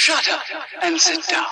Shut up and sit down.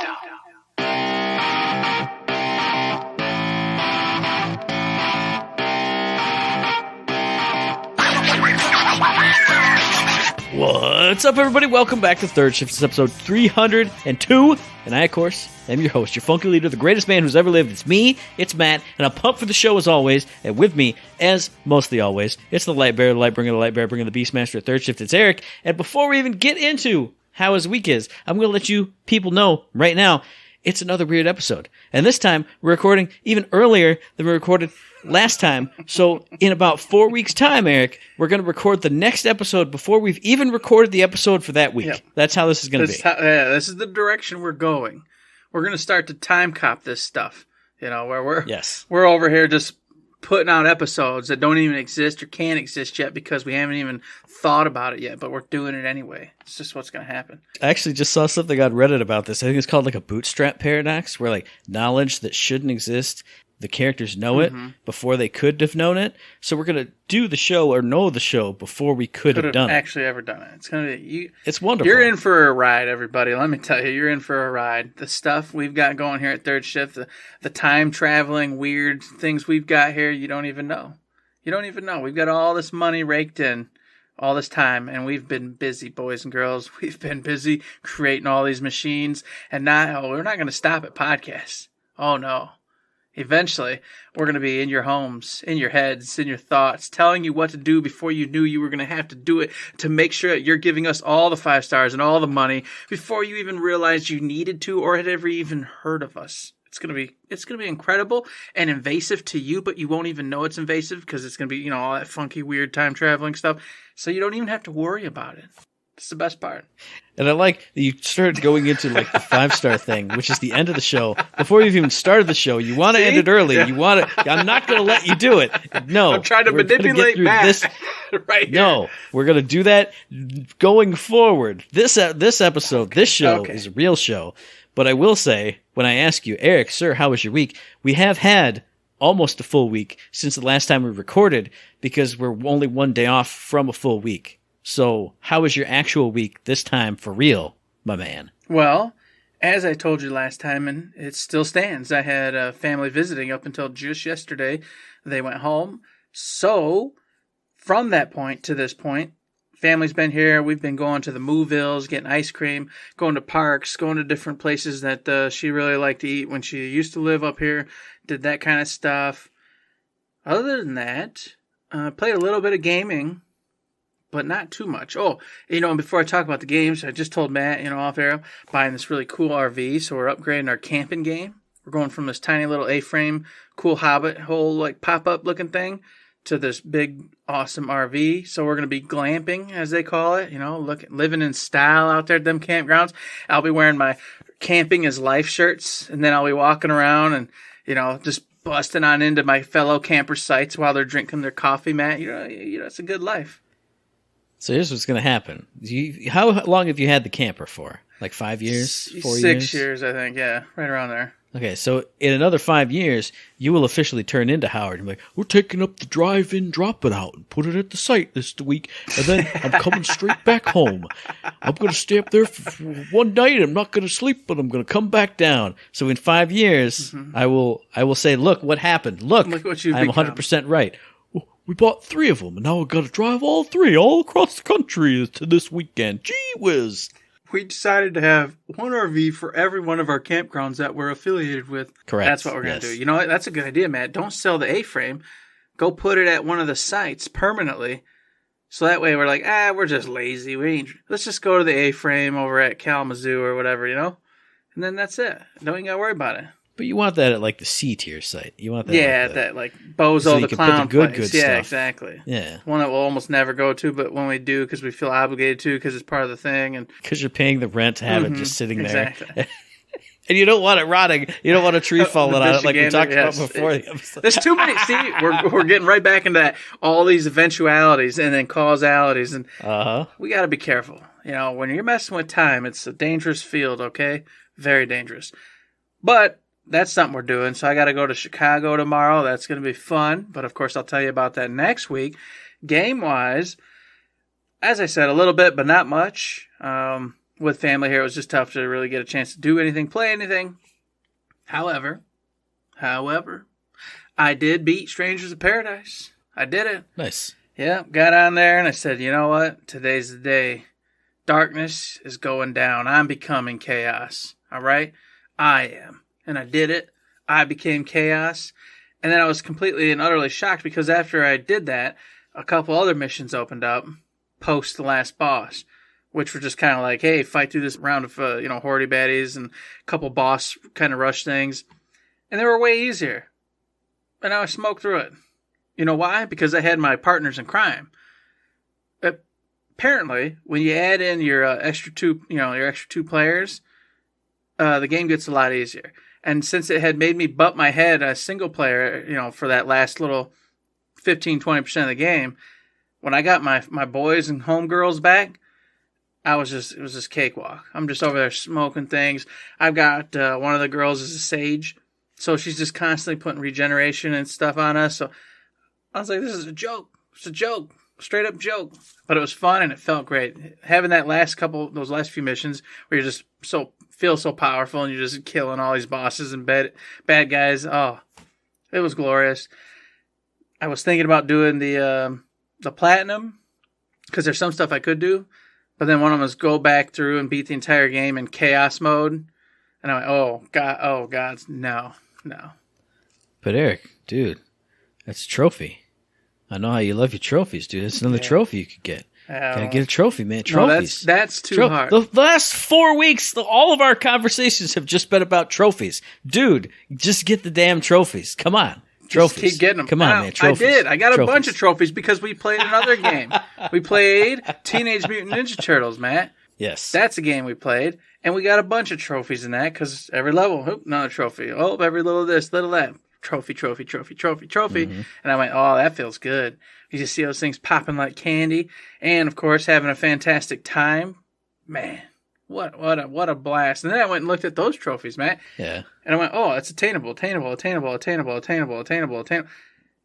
What's up, everybody? Welcome back to Third Shift. It's episode 302, and I, of course, am your host, your funky leader, the greatest man who's ever lived. It's me, it's Matt, and I'm pumped for the show as always, and with me, as mostly always, it's the light bearer, the light bringer, the Beastmaster at Third Shift. It's Eric, and before we even get into how his week is, I'm going to let you people know right now, it's another weird episode. And this time, we're recording even earlier than we recorded last time. So in about 4 weeks' time, Eric, we're going to record the next episode before we've even recorded the episode for that week. Yep. That's how this is going to be. This is the direction we're going. We're going to start to time cop this stuff. You know, where we're over here just putting out episodes that don't even exist or can't exist yet because we haven't even thought about it yet, but we're doing it anyway. It's just what's going to happen. I actually just saw something on Reddit about this. I think it's called like a bootstrap paradox, where like knowledge that shouldn't exist, the characters know it before they could have known it. So we're going to do the show or know the show before we could have done it. Actually ever done it. It's going to be It's wonderful. You're in for a ride, everybody. Let me tell you, you're in for a ride. The stuff we've got going here at Third Shift, the time traveling weird things we've got here, you don't even know. You don't even know. We've got all this money raked in all this time, and we've been busy, boys and girls. We've been busy creating all these machines, and we're not going to stop at podcasts. Oh no. Eventually, we're going to be in your homes, in your heads, in your thoughts, telling you what to do before you knew you were going to have to do it, to make sure that you're giving us all the 5 stars and all the money before you even realized you needed to or had ever even heard of us. It's going to be incredible and invasive to you, but you won't even know it's invasive because it's going to be, all that funky, weird time traveling stuff. So you don't even have to worry about it. It's the best part. And I like that you started going into like the 5-star thing, which is the end of the show. Before you've even started the show, you want to end it early. You want to. I'm not going to let you do it. No, I'm trying to manipulate Matt. Right here. No, we're going to do that going forward. This episode, this show is a real show. But I will say, when I ask you, Eric, sir, how was your week? We have had almost a full week since the last time we recorded because we're only one day off from a full week. So, how was your actual week this time for real, my man? Well, as I told you last time, and it still stands, I had a family visiting up until just yesterday. They went home. So, from that point to this point, family's been here. We've been going to the Movilles, getting ice cream, going to parks, going to different places that she really liked to eat when she used to live up here, did that kind of stuff. Other than that, played a little bit of gaming, but not too much. Oh, and before I talk about the games, I just told Matt, off air, buying this really cool RV, so we're upgrading our camping game. We're going from this tiny little A-frame, cool Hobbit hole, like pop-up looking thing, to this big, awesome RV. So we're going to be glamping, as they call it, living in style out there at them campgrounds. I'll be wearing my camping as life shirts, and then I'll be walking around and, just busting on into my fellow camper sites while they're drinking their coffee, Matt. It's a good life. So here's what's going to happen. How long have you had the camper for? Like 5 years? 4 years? 6 years, I think. Yeah, right around there. Okay, so in another 5 years, you will officially turn into Howard. You'll be like, we're taking up the drive-in, drop it out, and put it at the site this week, and then I'm coming straight back home. I'm going to stay up there for one night. I'm not going to sleep, but I'm going to come back down. So in 5 years, I will say, look what happened. Look what you've I'm 100% right. We bought 3 of them, and now we've got to drive all 3 all across the country to this weekend. Gee whiz. We decided to have one RV for every one of our campgrounds that we're affiliated with. Correct. That's what we're going to do. You know what? That's a good idea, Matt. Don't sell the A-frame. Go put it at one of the sites permanently. So that way we're like, we're just lazy. Let's just go to the A-frame over at Kalamazoo or whatever, And then that's it. Don't even got to worry about it. But you want that at like the C-tier site. You want that that like Bozo so the Clown good place. Good yeah, stuff. Exactly. Yeah. One that we'll almost never go to, but when we do, because we feel obligated to, because it's part of the thing. And because you're paying the rent to have it just sitting there. And you don't want it rotting. You don't want a tree falling on it like we talked about before the episode. There's too many. See, we're getting right back into that. All these eventualities and then causalities. And we got to be careful. When you're messing with time, it's a dangerous field, okay? Very dangerous. But that's something we're doing. So I got to go to Chicago tomorrow. That's going to be fun. But, of course, I'll tell you about that next week. Game-wise, as I said, a little bit, but not much. with family here, it was just tough to really get a chance to do anything, play anything. However, I did beat Strangers of Paradise. I did it. Nice. Yeah, got on there and I said, you know what? Today's the day. Darkness is going down. I'm becoming chaos. All right? I am. And I did it. I became chaos. And then I was completely and utterly shocked because after I did that, a couple other missions opened up post the last boss, which were just kind of like, hey, fight through this round of, hordy baddies and a couple boss kind of rush things. And they were way easier. And I smoked through it. You know why? Because I had my partners in crime. Apparently, when you add in your extra two players, the game gets a lot easier. And since it had made me butt my head as single player, for that last little 15-20% of the game, when I got my boys and homegirls back, it was just cakewalk. I'm just over there smoking things. I've got one of the girls is a sage, so she's just constantly putting regeneration and stuff on us. So I was like, this is a joke. It's a joke. Straight up joke. But it was fun and it felt great. Having those last few missions where you just feel so powerful and you're just killing all these bosses and bad guys. Oh, it was glorious. I was thinking about doing the platinum because there's some stuff I could do. But then one of them was go back through and beat the entire game in chaos mode. And I went, oh God, no. But Eric, dude, that's a trophy. I know how you love your trophies, dude. That's another trophy you could get. Gotta get a trophy, man. Trophies. No, that's too hard. The last 4 weeks, all of our conversations have just been about trophies. Dude, just get the damn trophies. Come on. Trophies. Just keep getting them. Come on, man. Trophies. I did. I got a bunch of trophies because we played another game. We played Teenage Mutant Ninja Turtles, Matt. Yes. That's a game we played. And we got a bunch of trophies in that because every level, another trophy. Oh, every little this, little that. Trophy. Mm-hmm. And I went, oh, that feels good. You just see those things popping like candy. And, of course, having a fantastic time. Man, what a blast. And then I went and looked at those trophies, Matt. Yeah. And I went, oh, it's attainable.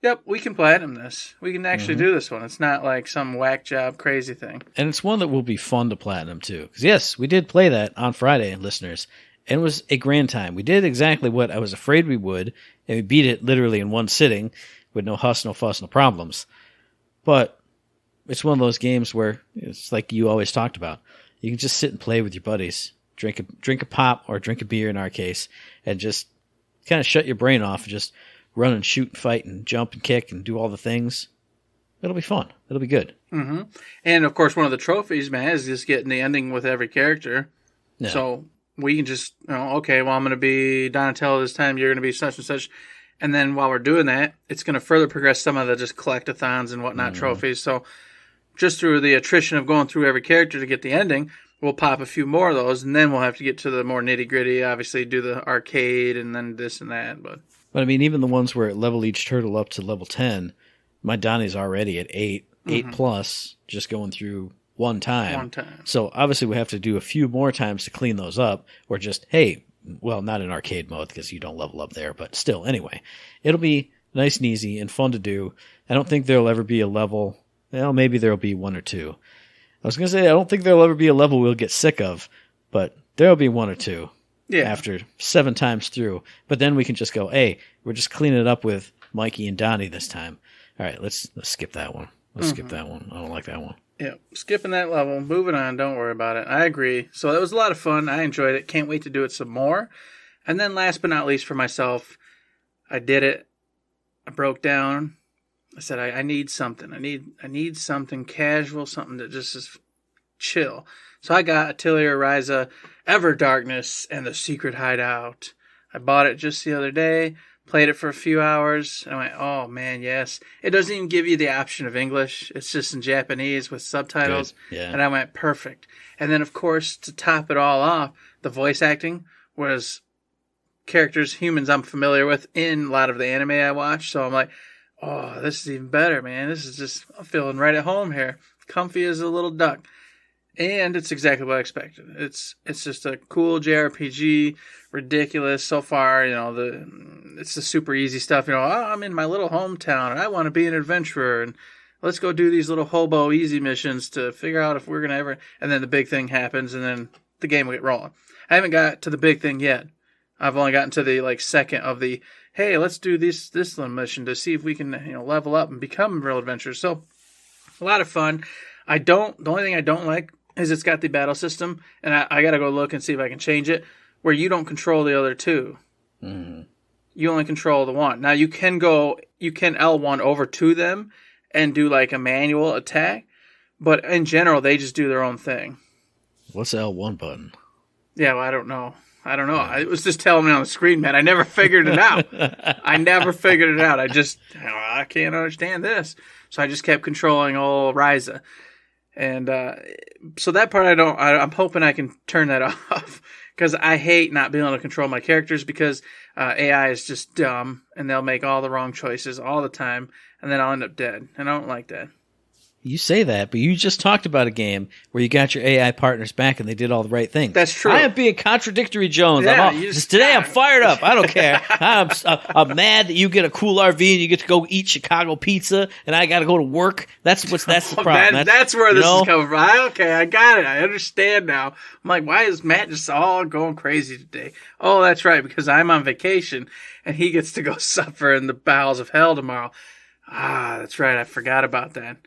Yep, we can platinum this. We can actually do this one. It's not like some whack job crazy thing. And it's one that will be fun to platinum, too. Because, yes, we did play that on Friday, listeners. And it was a grand time. We did exactly what I was afraid we would, and we beat it literally in one sitting with no huss, no fuss, no problems. But it's one of those games where it's like you always talked about. You can just sit and play with your buddies, drink a pop or drink a beer in our case, and just kind of shut your brain off and just run and shoot and fight and jump and kick and do all the things. It'll be fun. It'll be good. Mm-hmm. And, of course, one of the trophies, man, is just getting the ending with every character. Yeah. So we can just, okay, well, I'm going to be Donatello this time. You're going to be such and such. And then while we're doing that, it's going to further progress some of the just collectathons and whatnot trophies. So just through the attrition of going through every character to get the ending, we'll pop a few more of those. And then we'll have to get to the more nitty gritty, obviously do the arcade and then this and that. But I mean, even the ones where it level each turtle up to level 10, my Donnie's already at 8 plus, just going through one time. So obviously we have to do a few more times to clean those up, or just, hey, well, not in arcade mode because you don't level up there, but still, anyway, it'll be nice and easy and fun to do. I don't think there'll ever be a level, well, maybe there'll be one or two. I was going to say, I don't think there'll ever be a level we'll get sick of, but there'll be one or two after 7 times through. But then we can just go, hey, we're just cleaning it up with Mikey and Donnie this time. All right, let's skip that one. Let's skip that one. I don't like that one. Yeah, skipping that level, moving on, don't worry about it. I agree. So that was a lot of fun. I enjoyed it. Can't wait to do it some more. And then last but not least for myself, I did it. I broke down. I said, I need something. I need something casual, something that just is chill. So I got Atelier Ryza, Ever Darkness, and The Secret Hideout. I bought it just the other day. Played it for a few hours, and I went, oh, man, yes. It doesn't even give you the option of English. It's just in Japanese with subtitles. Good. Yeah. And I went, perfect. And then, of course, to top it all off, the voice acting was characters, humans I'm familiar with in a lot of the anime I watch. So I'm like, oh, this is even better, man. This is just, I'm feeling right at home here. Comfy as a little duck. And it's exactly what I expected. It's just a cool JRPG, ridiculous so far. It's the super easy stuff. I'm in my little hometown and I want to be an adventurer and let's go do these little hobo easy missions to figure out if we're gonna ever. And then the big thing happens, and then the game will get rolling. I haven't got to the big thing yet. I've only gotten to the second of the, hey, let's do this little mission to see if we can level up and become real adventurers. So a lot of fun. The only thing I don't like is it's got the battle system, and I got to go look and see if I can change it, where you don't control the other two. Mm-hmm. You only control the one. Now you can L1 over to them and do a manual attack, but in general they just do their own thing. What's the L1 button? Yeah, well, I don't know. It was just telling me on the screen, man. I never figured it out. I can't understand this. So I just kept controlling old Ryza. And so that part I'm hoping I can turn that off. Because I hate not being able to control my characters because AI is just dumb. And they'll make all the wrong choices all the time. And then I'll end up dead. And I don't like that. You say that, but you just talked about a game where you got your AI partners back and they did all the right things. That's true. I am being contradictory, Jones. Yeah, Today I'm fired up. I don't care. I'm mad that you get a cool RV and you get to go eat Chicago pizza and I got to go to work. That's the problem. That's where this is coming from. Okay, I got it. I understand now. I'm like, why is Matt just all going crazy today? Oh, that's right, because I'm on vacation and he gets to go suffer in the bowels of hell tomorrow. Ah, that's right. I forgot about that.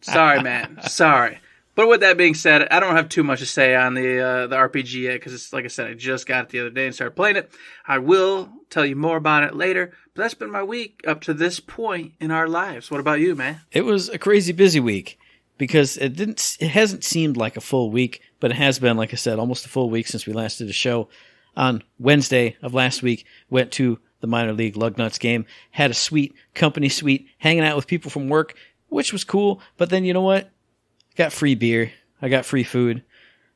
Sorry, Matt. Sorry. But with that being said, I don't have too much to say on the RPG yet because, like I said, I just got it the other day and started playing it. I will tell you more about it later, but that's been my week up to this point in our lives. What about you, man? It was a crazy busy week because it hasn't seemed like a full week, but it has been, like I said, almost a full week since we last did a show. On Wednesday of last week, went to the minor league Lugnuts game, had a company suite, hanging out with people from work, which was cool, but then you know what? I got free beer. I got free food.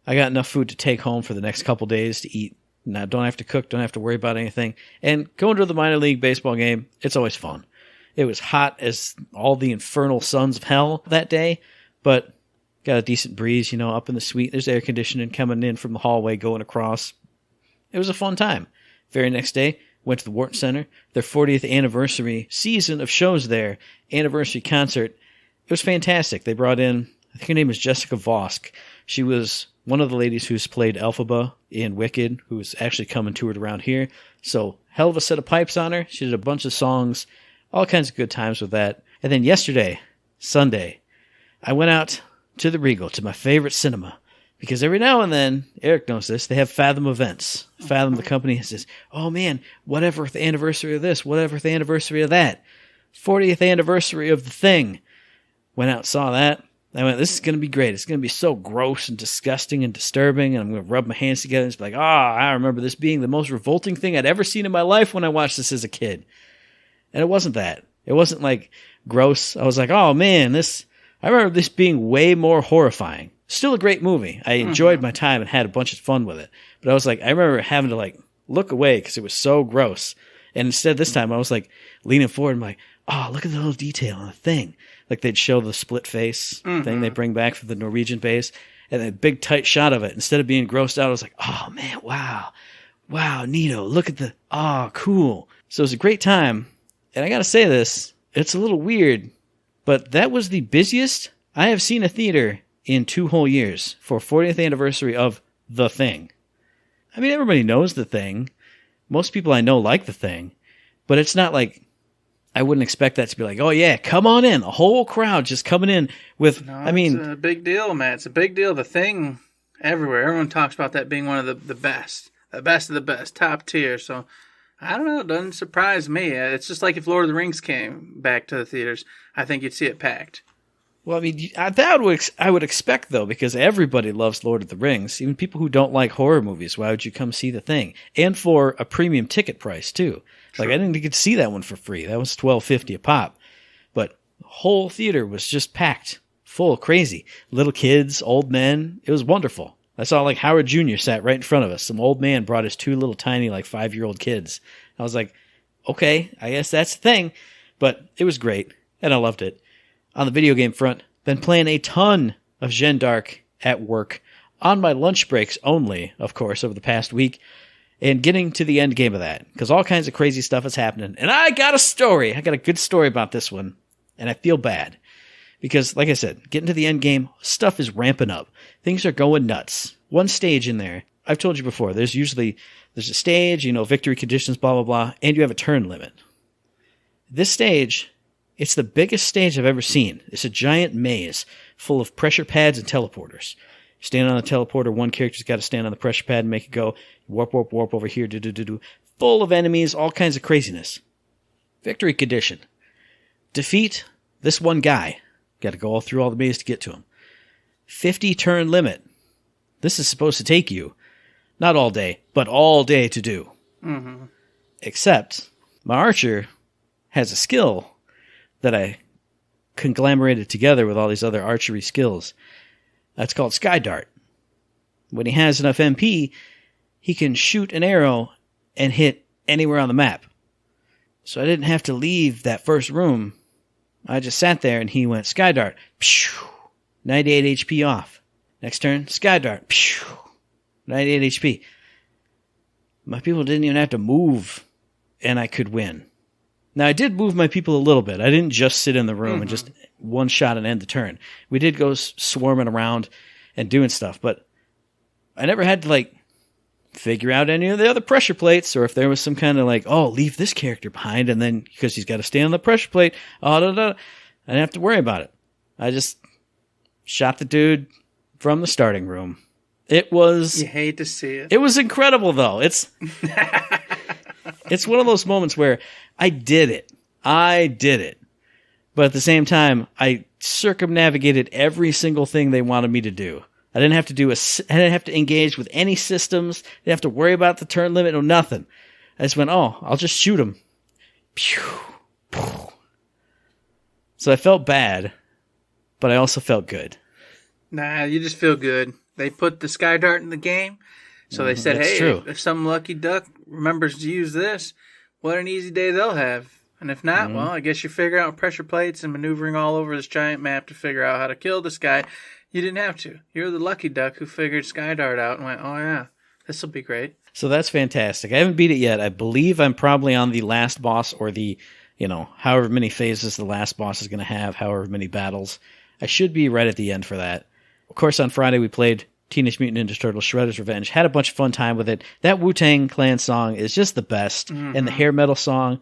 I got enough food to take home for the next couple days to eat. Now, don't have to cook, don't have to worry about anything. And going to the minor league baseball game, it's always fun. It was hot as all the infernal suns of hell that day, but got a decent breeze, up in the suite. There's air conditioning coming in from the hallway going across. It was a fun time. Very next day, went to the Wharton Center, their 40th anniversary season of shows there, anniversary concert. It was fantastic. They brought in, I think her name is Jessica Vosk. She was one of the ladies who's played Elphaba in Wicked, who's actually come and toured around here. So, hell of a set of pipes on her. She did a bunch of songs, all kinds of good times with that. And then yesterday, Sunday, I went out to the Regal, to my favorite cinema. Because every now and then, Eric knows this, they have Fathom events. Fathom, the company, says, oh man, whatever the anniversary of this, whatever the anniversary of that. 40th anniversary of the thing. Went out and saw that. I went, this is going to be great. It's going to be so gross and disgusting and disturbing. And I'm going to rub my hands together and be like, I remember this being the most revolting thing I'd ever seen in my life when I watched this as a kid. And it wasn't that. It wasn't gross. I was like, oh man, I remember this being way more horrifying. Still a great movie. I enjoyed my time and had a bunch of fun with it. But I was like, I remember having to look away because it was so gross. And instead this time I was leaning forward and I'm like, oh, look at the little detail on the thing. They'd show the split face thing they bring back for the Norwegian base, and a big tight shot of it. Instead of being grossed out, I was like, oh man, wow, neato, look at cool. So it was a great time, and I gotta say this, it's a little weird, but that was the busiest I have seen a theater in 2 whole years for 40th anniversary of The Thing. I mean, everybody knows The Thing. Most people I know like The Thing, but it's not I wouldn't expect that to be oh yeah, come on in. A whole crowd just coming in with, no, it's a big deal, Matt. It's a big deal. The Thing everywhere. Everyone talks about that being one of the best. The best of the best. Top tier. So, I don't know. It doesn't surprise me. It's just like if Lord of the Rings came back to the theaters. I think you'd see it packed. Well, I mean, I would expect, though, because everybody loves Lord of the Rings. Even people who don't like horror movies. Why would you come see The Thing? And for a premium ticket price, too. True. I didn't get to see that one for free. That was $12.50 a pop. But the whole theater was just packed. Full. Crazy. Little kids, old men. It was wonderful. I saw Howard Jr. sat right in front of us. Some old man brought his 2 little tiny 5-year-old kids. I was like, okay, I guess that's the thing. But it was great. And I loved it. On the video game front, been playing a ton of Gen d'Arc at work, on my lunch breaks only, of course, over the past week, and getting to the end game of that, because all kinds of crazy stuff is happening. And I got a story. I got a good story about this one, and I feel bad. Because, like I said, getting to the end game, stuff is ramping up. Things are going nuts. One stage in there, I've told you before, there's a stage, victory conditions, blah, blah, blah, and you have a turn limit. This stage, it's the biggest stage I've ever seen. It's a giant maze full of pressure pads and teleporters. Stand on the teleporter, one character's got to stand on the pressure pad and make it go. Warp, warp, warp over here, do. Full of enemies, all kinds of craziness. Victory condition. Defeat this one guy. Got to go all through all the maze to get to him. 50 turn limit. This is supposed to take you, not all day, but all day to do. Mm-hmm. Except, my archer has a skill that I conglomerated together with all these other archery skills. That's called Sky Dart. When he has enough MP, he can shoot an arrow and hit anywhere on the map. So I didn't have to leave that first room. I just sat there and he went Sky Dart. 98 HP off. Next turn, Sky Dart. 98 HP. My people didn't even have to move and I could win. Now, I did move my people a little bit. I didn't just sit in the room and just one shot and end the turn. We did go swarming around and doing stuff, but I never had to, figure out any of the other pressure plates, or if there was some kind of leave this character behind, and then, because he's got to stay on the pressure plate, I didn't have to worry about it. I just shot the dude from the starting room. It was... You hate to see it. It was incredible, though. It's one of those moments where I did it. But at the same time, I circumnavigated every single thing they wanted me to do. I didn't have to engage with any systems. Didn't have to worry about the turn limit or nothing. I just went, I'll just shoot him. So I felt bad, but I also felt good. Nah, you just feel good. They put the Sky Dart in the game, so they said, hey, true. If some lucky duck remembers to use this, what an easy day they'll have. And if not, well, I guess you figure out pressure plates and maneuvering all over this giant map to figure out how to kill this guy. You didn't have to. You're the lucky duck who figured Sky Dart out and went, oh yeah, this will be great. So that's fantastic. I haven't beat it yet. I believe I'm probably on the last boss, or the, however many phases the last boss is going to have, however many battles. I should be right at the end for that. Of course, on Friday we played Teenage Mutant Ninja Turtles Shredder's Revenge. Had a bunch of fun time with it. That Wu-Tang Clan song is just the best. And the hair metal song,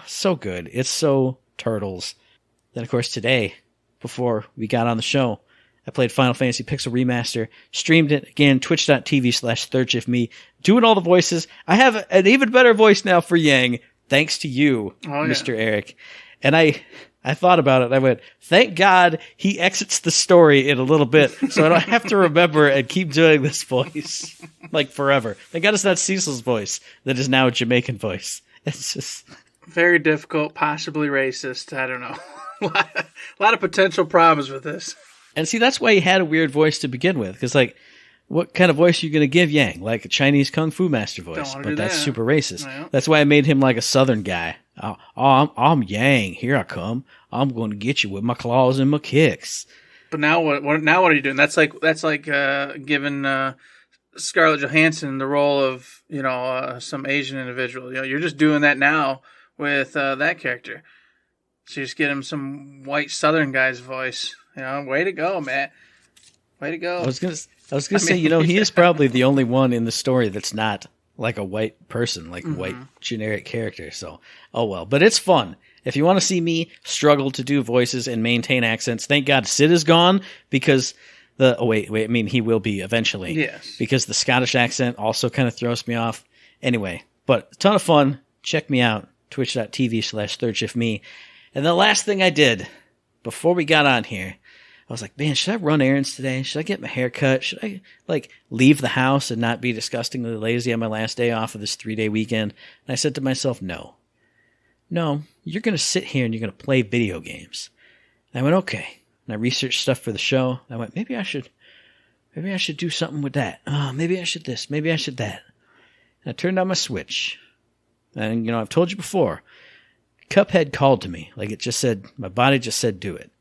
so good. It's so Turtles. Then, of course, today, before we got on the show, I played Final Fantasy Pixel Remaster, streamed it again, twitch.tv/ThirdShiftMe, doing all the voices. I have an even better voice now for Yang, thanks to you, Mr. Eric. And I thought about it. I went, thank God he exits the story in a little bit, so I don't have to remember and keep doing this voice forever. Thank God it's not Cecil's voice that is now a Jamaican voice. It's just very difficult, possibly racist. I don't know. A lot of potential problems with this. And see, that's why he had a weird voice to begin with, because what kind of voice are you going to give Yang? Like a Chinese kung fu master voice, but that's super racist. Well. That's why I made him like a Southern guy. I'm Yang. Here I come. I'm going to get you with my claws and my kicks. But now what? Now what are you doing? That's like giving Scarlett Johansson the role of some Asian individual. You're just doing that now with that character. So you just get him some white Southern guy's voice. Way to go, Matt. Way to go. I was gonna say, he is probably the only one in the story that's not like a white person, like a white generic character. So, oh well. But it's fun. If you want to see me struggle to do voices and maintain accents, thank God Sid is gone, because he will be eventually. Yes. Because the Scottish accent also kind of throws me off. Anyway, but a ton of fun. Check me out, twitch.tv/ThirdShiftMe. And the last thing I did before we got on here, I was like, man, should I run errands today? Should I get my hair cut? Should I leave the house and not be disgustingly lazy on my last day off of this 3-day weekend? And I said to myself, no, you're going to sit here and you're going to play video games. And I went, okay. And I researched stuff for the show. I went, maybe I should do something with that. Oh, maybe I should this, maybe I should that. And I turned on my Switch. And, I've told you before, Cuphead called to me. It just said, my body just said do it.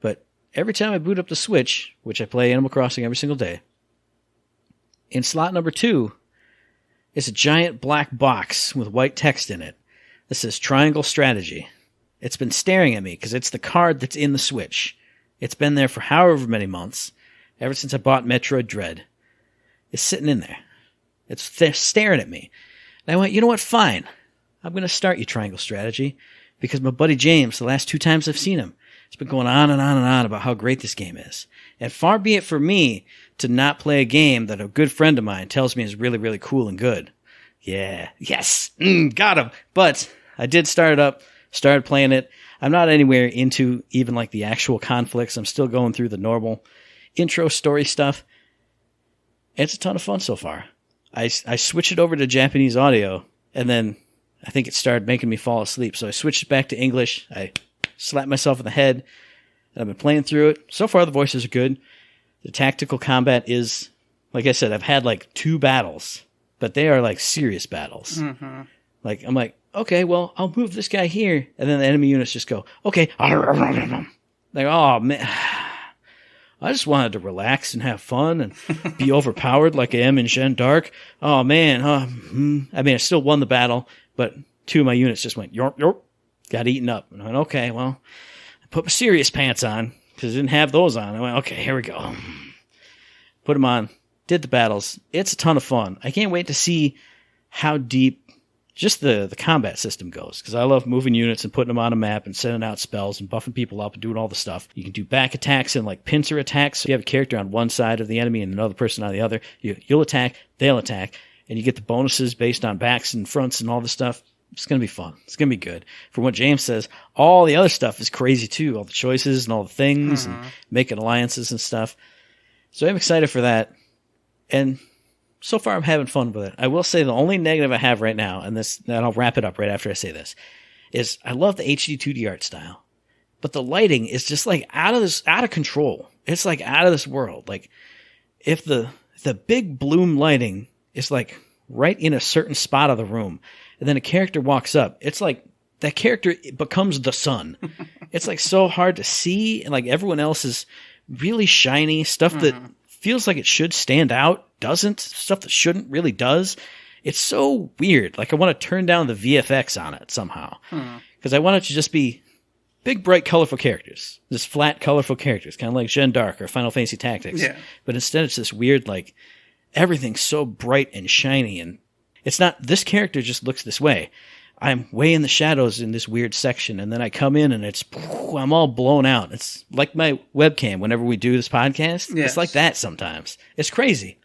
But every time I boot up the Switch, which I play Animal Crossing every single day, in slot number 2, it's a giant black box with white text in it that says Triangle Strategy. It's been staring at me because it's the card that's in the Switch. It's been there for however many months, ever since I bought Metroid Dread. It's sitting in there. It's staring at me. And I went, you know what? Fine. I'm going to start your Triangle Strategy because my buddy James, the last 2 times I've seen him, it's been going on and on and on about how great this game is. And far be it for me to not play a game that a good friend of mine tells me is really, really cool and good. Yeah. Yes. Got him. But I did start it up, started playing it. I'm not anywhere into even like the actual conflicts. I'm still going through the normal intro story stuff. It's a ton of fun so far. I switched it over to Japanese audio, and then I think it started making me fall asleep. So I switched it back to English. I slapped myself in the head, and I've been playing through it. So far, the voices are good. The tactical combat is, like I said, I've had like 2 battles, but they are like serious battles. Mm-hmm. Like, I'm like, okay, well, I'll move this guy here. And then the enemy units just go, okay. Like, oh, man. I just wanted to relax and have fun and be overpowered like I am in Gen Dark. Oh, man. I mean, I still won the battle, but 2 of my units just went, yorp, yorp, got eaten up. And I went, okay, well, I put my serious pants on because I didn't have those on. I went, okay, here we go. Put them on, did the battles. It's a ton of fun. I can't wait to see how deep just the combat system goes, because I love moving units and putting them on a map and sending out spells and buffing people up and doing all the stuff. You can do back attacks and like pincer attacks. So you have a character on one side of the enemy and another person on the other. You'll attack, they'll attack, and you get the bonuses based on backs and fronts and all this stuff. It's going to be fun. It's going to be good. From what James says, all the other stuff is crazy too. All the choices and all the things and making alliances and stuff. So I'm excited for that. And so far, I'm having fun with it. I will say the only negative I have right now, and I'll wrap it up right after I say this, is I love the HD 2D art style, but the lighting is just like out of control. It's like out of this world. Like if the big bloom lighting is like right in a certain spot of the room, and then a character walks up, it's like that character becomes the sun. It's like so hard to see, and like everyone else is really shiny stuff that feels like it should stand out. Doesn't. Stuff that shouldn't really does. It's so weird. Like I want to turn down the VFX on it somehow. Because I want it to just be big, bright, colorful characters. Just flat, colorful characters. Kind of like Gen Dark or Final Fantasy Tactics. Yeah. But instead it's this weird, like, everything's so bright and shiny. And it's not, this character just looks this way. I'm way in the shadows in this weird section. And then I come in and I'm all blown out. It's like my webcam whenever we do this podcast. Yes. It's like that sometimes. It's crazy.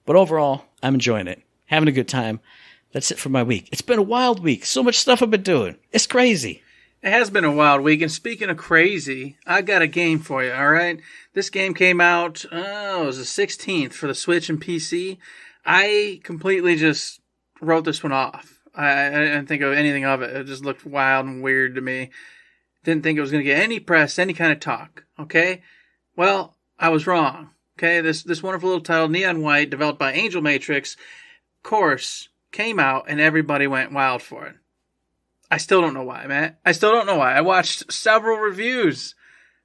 But overall, I'm enjoying it. Having a good time. That's it for my week. It's been a wild week. So much stuff I've been doing. It's crazy. It has been a wild week. And speaking of crazy, I got a game for you, all right? This game came out, it was the 16th for the Switch and PC. I completely just wrote this one off. I didn't think of anything of it. It just looked wild and weird to me. Didn't think it was going to get any press, any kind of talk, okay? Well, I was wrong. Okay, this wonderful little title, Neon White, developed by Angel Matrix, course, came out and everybody went wild for it. I still don't know why, Matt. I still don't know why. I watched several reviews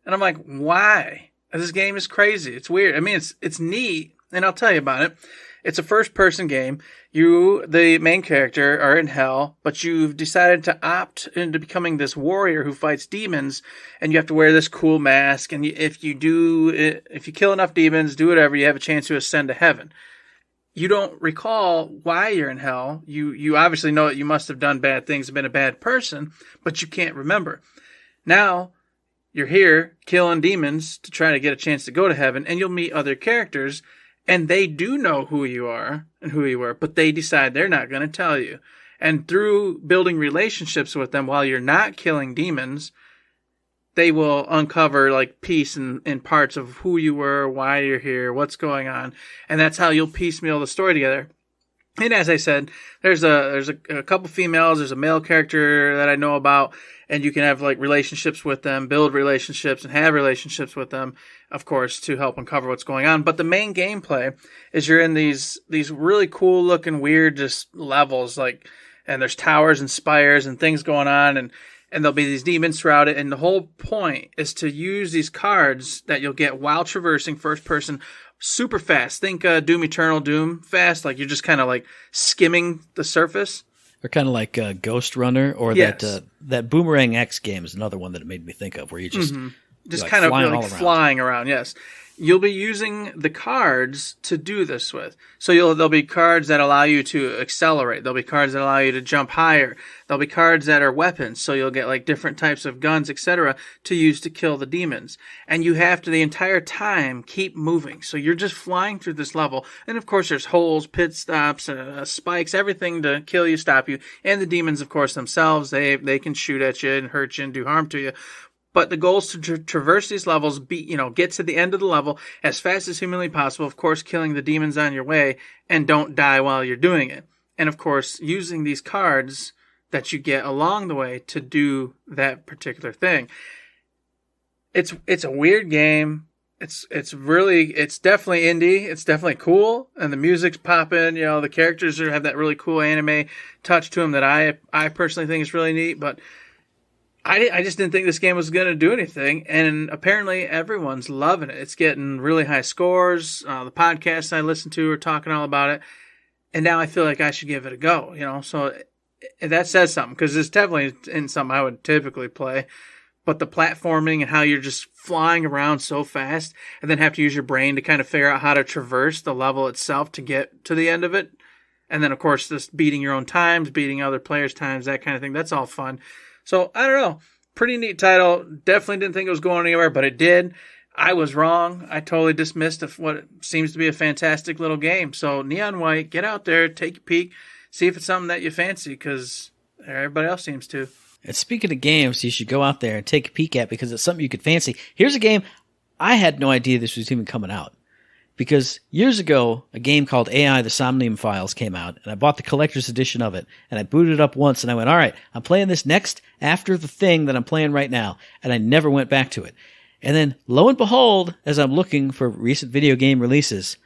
and I'm like, why? This game is crazy. It's weird. I mean, it's neat, and I'll tell you about it. It's a first-person game. You, the main character, are in hell, but you've decided to opt into becoming this warrior who fights demons, and you have to wear this cool mask, and if you kill enough demons, do whatever, you have a chance to ascend to heaven. You don't recall why you're in hell. You obviously know that you must have done bad things, been a bad person, but you can't remember. Now, you're here killing demons to try to get a chance to go to heaven, and you'll meet other characters, and they do know who you are and who you were, but they decide they're not going to tell you. And through building relationships with them while you're not killing demons, they will uncover like piece and parts of who you were, why you're here, what's going on. And that's how you'll piecemeal the story together. And as I said, there's a couple females, there's a male character that I know about, and you can have like relationships with them, build relationships and have relationships with them, of course, to help uncover what's going on. But the main gameplay is you're in these really cool looking weird just levels, like, and there's towers and spires and things going on, and there'll be these demons throughout it. And the whole point is to use these cards that you'll get while traversing first person super fast. Think Doom Eternal Doom fast, like you're just kind of like skimming the surface. Or kind of like Ghost Runner, or Yes. that Boomerang X game is another one that it made me think of, where you just Just like kind of flying like all around. flying around, yes. You'll be using the cards to do this with. So there'll be cards that allow you to accelerate. There'll be cards that allow you to jump higher. There'll be cards that are weapons. So you'll get like different types of guns, etc., to use to kill the demons. And you have to the entire time keep moving. So you're just flying through this level. And of course there's holes, pit stops, spikes, everything to kill you, stop you. And the demons, of course, themselves, they can shoot at you and hurt you and do harm to you. But the goal is to traverse these levels, get to the end of the level as fast as humanly possible, of course, killing the demons on your way, and don't die while you're doing it. And of course, using these cards that you get along the way to do that particular thing. It's a weird game. It's definitely indie. It's definitely cool, and the music's popping. The characters have that really cool anime touch to them that I personally think is really neat, but I just didn't think this game was going to do anything, and apparently everyone's loving it. It's getting really high scores. The podcasts I listen to are talking all about it, and now I feel like I should give it a go. So that says something, because it's definitely in something I would typically play. But the platforming and how you're just flying around so fast, and then have to use your brain to kind of figure out how to traverse the level itself to get to the end of it, and then of course just beating your own times, beating other players' times, that kind of thing. That's all fun. So, I don't know. Pretty neat title. Definitely didn't think it was going anywhere, but it did. I was wrong. I totally dismissed what seems to be a fantastic little game. So, Neon White, get out there, take a peek, see if it's something that you fancy, because everybody else seems to. And speaking of games, you should go out there and take a peek at, because it's something you could fancy. Here's a game I had no idea this was even coming out. Because years ago, a game called AI, the Somnium Files came out, and I bought the collector's edition of it, and I booted it up once, and I went, all right, I'm playing this next after the thing that I'm playing right now, and I never went back to it. And then, lo and behold, as I'm looking for recent video game releases,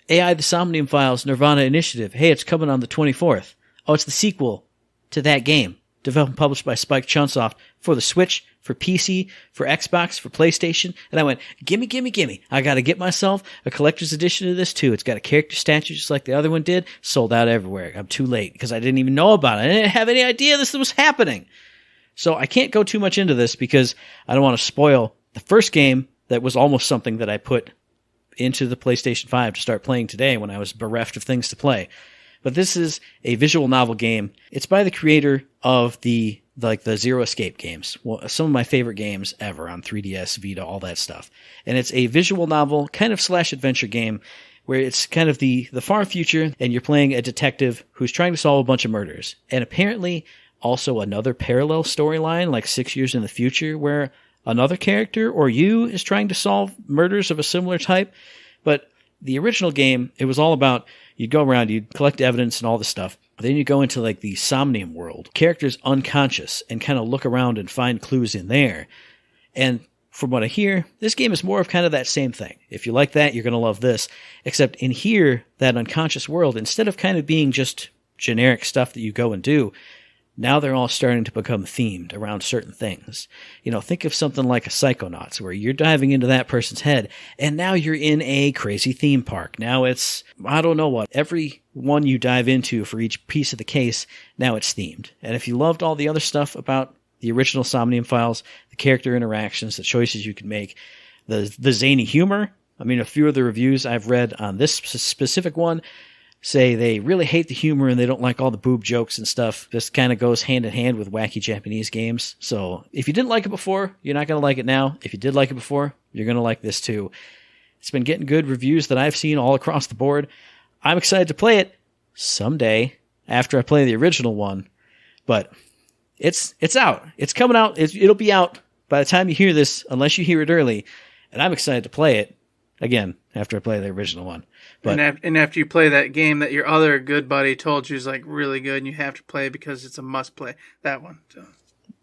AI, the Somnium Files, nirvanA Initiative, hey, it's coming on the 24th. Oh, it's the sequel to that game, developed and published by Spike Chunsoft for the Switch, for PC, for Xbox, for PlayStation. And I went, gimme. I gotta get myself a collector's edition of this too. It's got a character statue just like the other one did. Sold out everywhere. I'm too late because I didn't even know about it. I didn't have any idea this was happening. So I can't go too much into this because I don't want to spoil the first game that was almost something that I put into the PlayStation 5 to start playing today when I was bereft of things to play. But this is a visual novel game. It's by the creator of the Zero Escape games. Well, some of my favorite games ever on 3DS, Vita, all that stuff. And it's a visual novel, kind of / adventure game, where it's kind of the far future, and you're playing a detective who's trying to solve a bunch of murders. And apparently also another parallel storyline, like 6 years in the future, where another character or you is trying to solve murders of a similar type. But the original game, it was all about, you'd go around, you'd collect evidence and all this stuff. Then you go into like the Somnium world. Characters unconscious and kind of look around and find clues in there. And from what I hear, this game is more of kind of that same thing. If you like that, you're going to love this. Except in here, that unconscious world, instead of kind of being just generic stuff that you go and do, now they're all starting to become themed around certain things. Think of something like a Psychonauts, where you're diving into that person's head, and now you're in a crazy theme park. Now it's, I don't know what, every one you dive into for each piece of the case, now it's themed. And if you loved all the other stuff about the original Somnium Files, the character interactions, the choices you can make, the zany humor, a few of the reviews I've read on this specific one say they really hate the humor and they don't like all the boob jokes and stuff. This kind of goes hand in hand with wacky Japanese games. So if you didn't like it before, you're not going to like it now. If you did like it before, you're going to like this too. It's been getting good reviews that I've seen all across the board. I'm excited to play it someday after I play the original one. But it's out. It's coming out. It'll be out by the time you hear this, unless you hear it early. And I'm excited to play it again after I play the original one. But, and after you play that game that your other good buddy told you is like really good and you have to play because it's a must play, that one. So.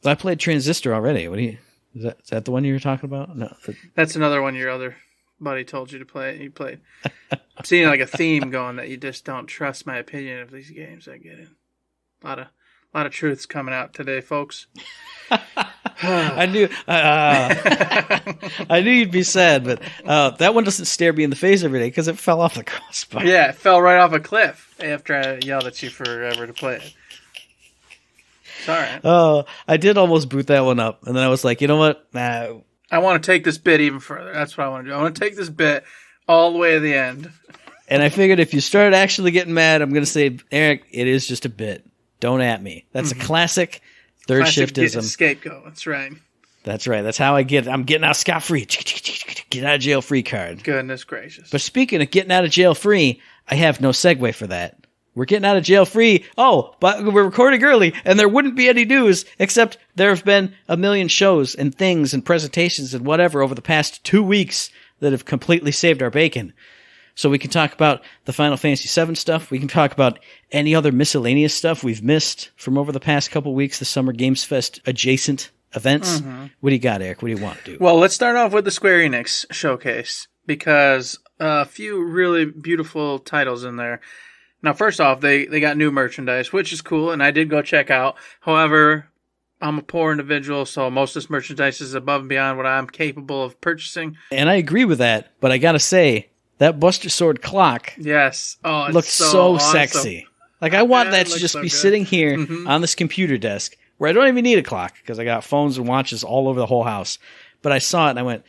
I played Transistor already. Is that the one you were talking about? No. That's another one your other buddy told you to play. You played. I'm seeing like a theme going that you just don't trust my opinion of these games. I get it. A lot of truths coming out today, folks. I knew I knew you'd be sad, but that one doesn't stare me in the face every day because it fell off the crossbar. Yeah, it fell right off a cliff after I yelled at you forever to play it. It's all right. Oh, I did almost boot that one up. And then I was like, you know what? Nah. I want to take this bit even further. That's what I want to do. I want to take this bit all the way to the end. And I figured if you start actually getting mad, I'm going to say, Eric, it is just a bit. Don't at me. That's a classic third shiftism. Scapegoat. That's right. That's right. That's how I get it. I'm getting out scot-free. Get out of jail free card. Goodness gracious. But speaking of getting out of jail free, I have no segue for that. We're getting out of jail free. Oh, but we're recording early, and there wouldn't be any news, except there have been a million shows and things and presentations and whatever over the past 2 weeks that have completely saved our bacon. So we can talk about the Final Fantasy VII stuff. We can talk about any other miscellaneous stuff we've missed from over the past couple weeks, the Summer Games Fest adjacent events. What do you got, Eric? What do you want to do? Well, let's start off with the Square Enix showcase, because a few really beautiful titles in there. Now, first off, they got new merchandise, which is cool, and I did go check out. However, I'm a poor individual, so most of this merchandise is above and beyond what I'm capable of purchasing. And I agree with that, but I gotta say, that Buster Sword clock yes, it looks so awesome. Sexy. Like, I want that to just be sitting here on this computer desk, where I don't even need a clock, because I got phones and watches all over the whole house. But I saw it, and I went,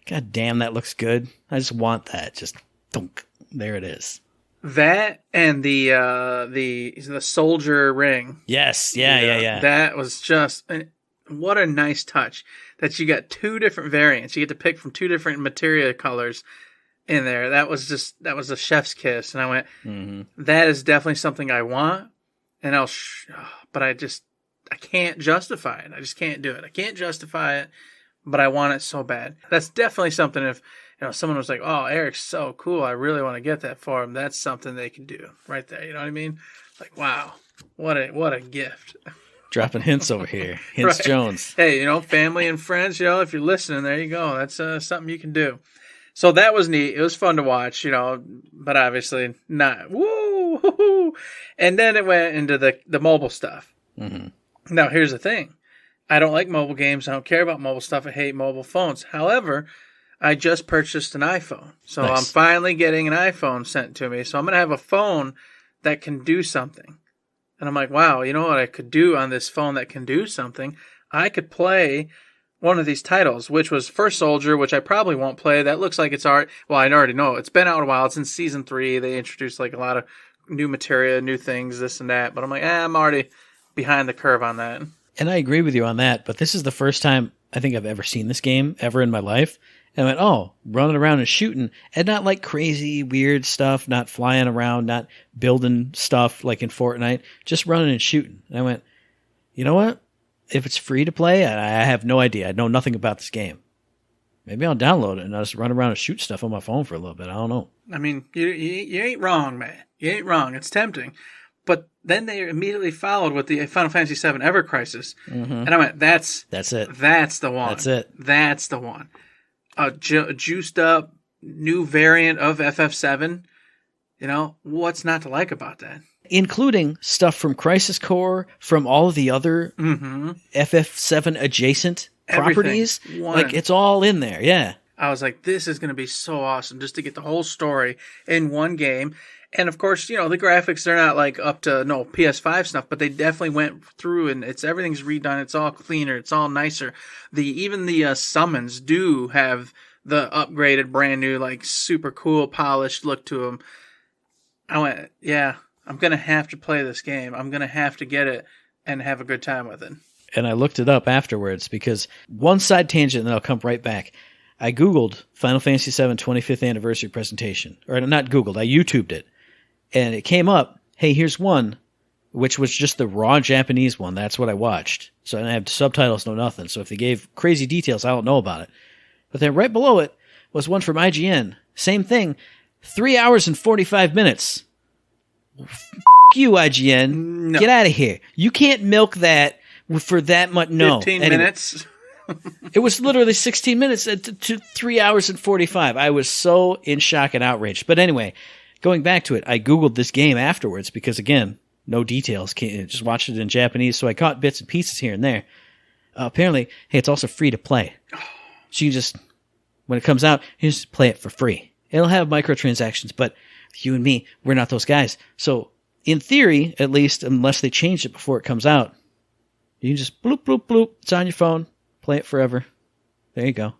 God damn, that looks good. I just want that. Just, thunk. There it is. That and the soldier ring. Yes, yeah. That was just what a nice touch that you got two different variants. You get to pick from two different materia colors in there. That was a chef's kiss, and I went, that is definitely something I want, and but I can't justify it. I just can't do it. I can't justify it, but I want it so bad. That's definitely something if someone was like, oh, Eric's so cool, I really want to get that for him, that's something they can do right there. You know what I mean? Like, wow, what a gift. Dropping hints over here. Hints right. Jones. Hey, family and friends, if you're listening, there you go. That's something you can do. So that was neat. It was fun to watch, but obviously not. Woo! And then it went into the mobile stuff. Now, here's the thing. I don't like mobile games. I don't care about mobile stuff. I hate mobile phones. However, I just purchased an iPhone. So nice. I'm finally getting an iPhone sent to me. So I'm going to have a phone that can do something. And I'm like, wow, you know what I could do on this phone that can do something? I could play one of these titles, which was First Soldier, which I probably won't play. That looks like it's art. Well, I already know. It's been out a while. It's in Season 3. They introduced a lot of new materia, new things, this and that. But I'm like, I'm already behind the curve on that. And I agree with you on that. But this is the first time I think I've ever seen this game ever in my life. And I went, running around and shooting, and not like crazy, weird stuff, not flying around, not building stuff like in Fortnite, just running and shooting. And I went, you know what? If it's free to play, I have no idea. I know nothing about this game. Maybe I'll download it and I'll just run around and shoot stuff on my phone for a little bit. I don't know. I mean, you ain't wrong, man. You ain't wrong. It's tempting. But then they immediately followed with the Final Fantasy VII Ever Crisis. And I went, that's it. That's the one. That's it. That's the one. A juiced up new variant of FF7. What's not to like about that? Including stuff from Crisis Core, from all of the other FF7 adjacent properties. Like, it's all in there, yeah. I was like, this is going to be so awesome just to get the whole story in one game. And of course, the graphics, they're not like up to PS5 stuff, but they definitely went through and everything's redone. It's all cleaner. It's all nicer. Even the summons do have the upgraded, brand new, super cool, polished look to them. I went, yeah, I'm going to have to play this game. I'm going to have to get it and have a good time with it. And I looked it up afterwards because one side tangent and then I'll come right back. I Googled Final Fantasy VII 25th anniversary presentation. Or not Googled, I YouTubed it. And it came up, hey, here's one, which was just the raw Japanese one. That's what I watched. So I have subtitles, no nothing. So if they gave crazy details, I don't know about it. But then right below it was one from IGN. Same thing, 3 hours and 45 minutes. F*** you, IGN. No. Get out of here. You can't milk that for that much. No. 15 minutes. It was literally 16 minutes to 3 hours and 45. I was so in shock and outraged. But anyway, going back to it, I Googled this game afterwards because, again, no details. Just watched it in Japanese, so I caught bits and pieces here and there. Apparently, hey, it's also free to play. So you just, when it comes out, you just play it for free. It'll have microtransactions, but you and me, we're not those guys. So, in theory, at least, unless they change it before it comes out, You can just bloop, bloop, bloop. It's on your phone. Play it forever. There you go.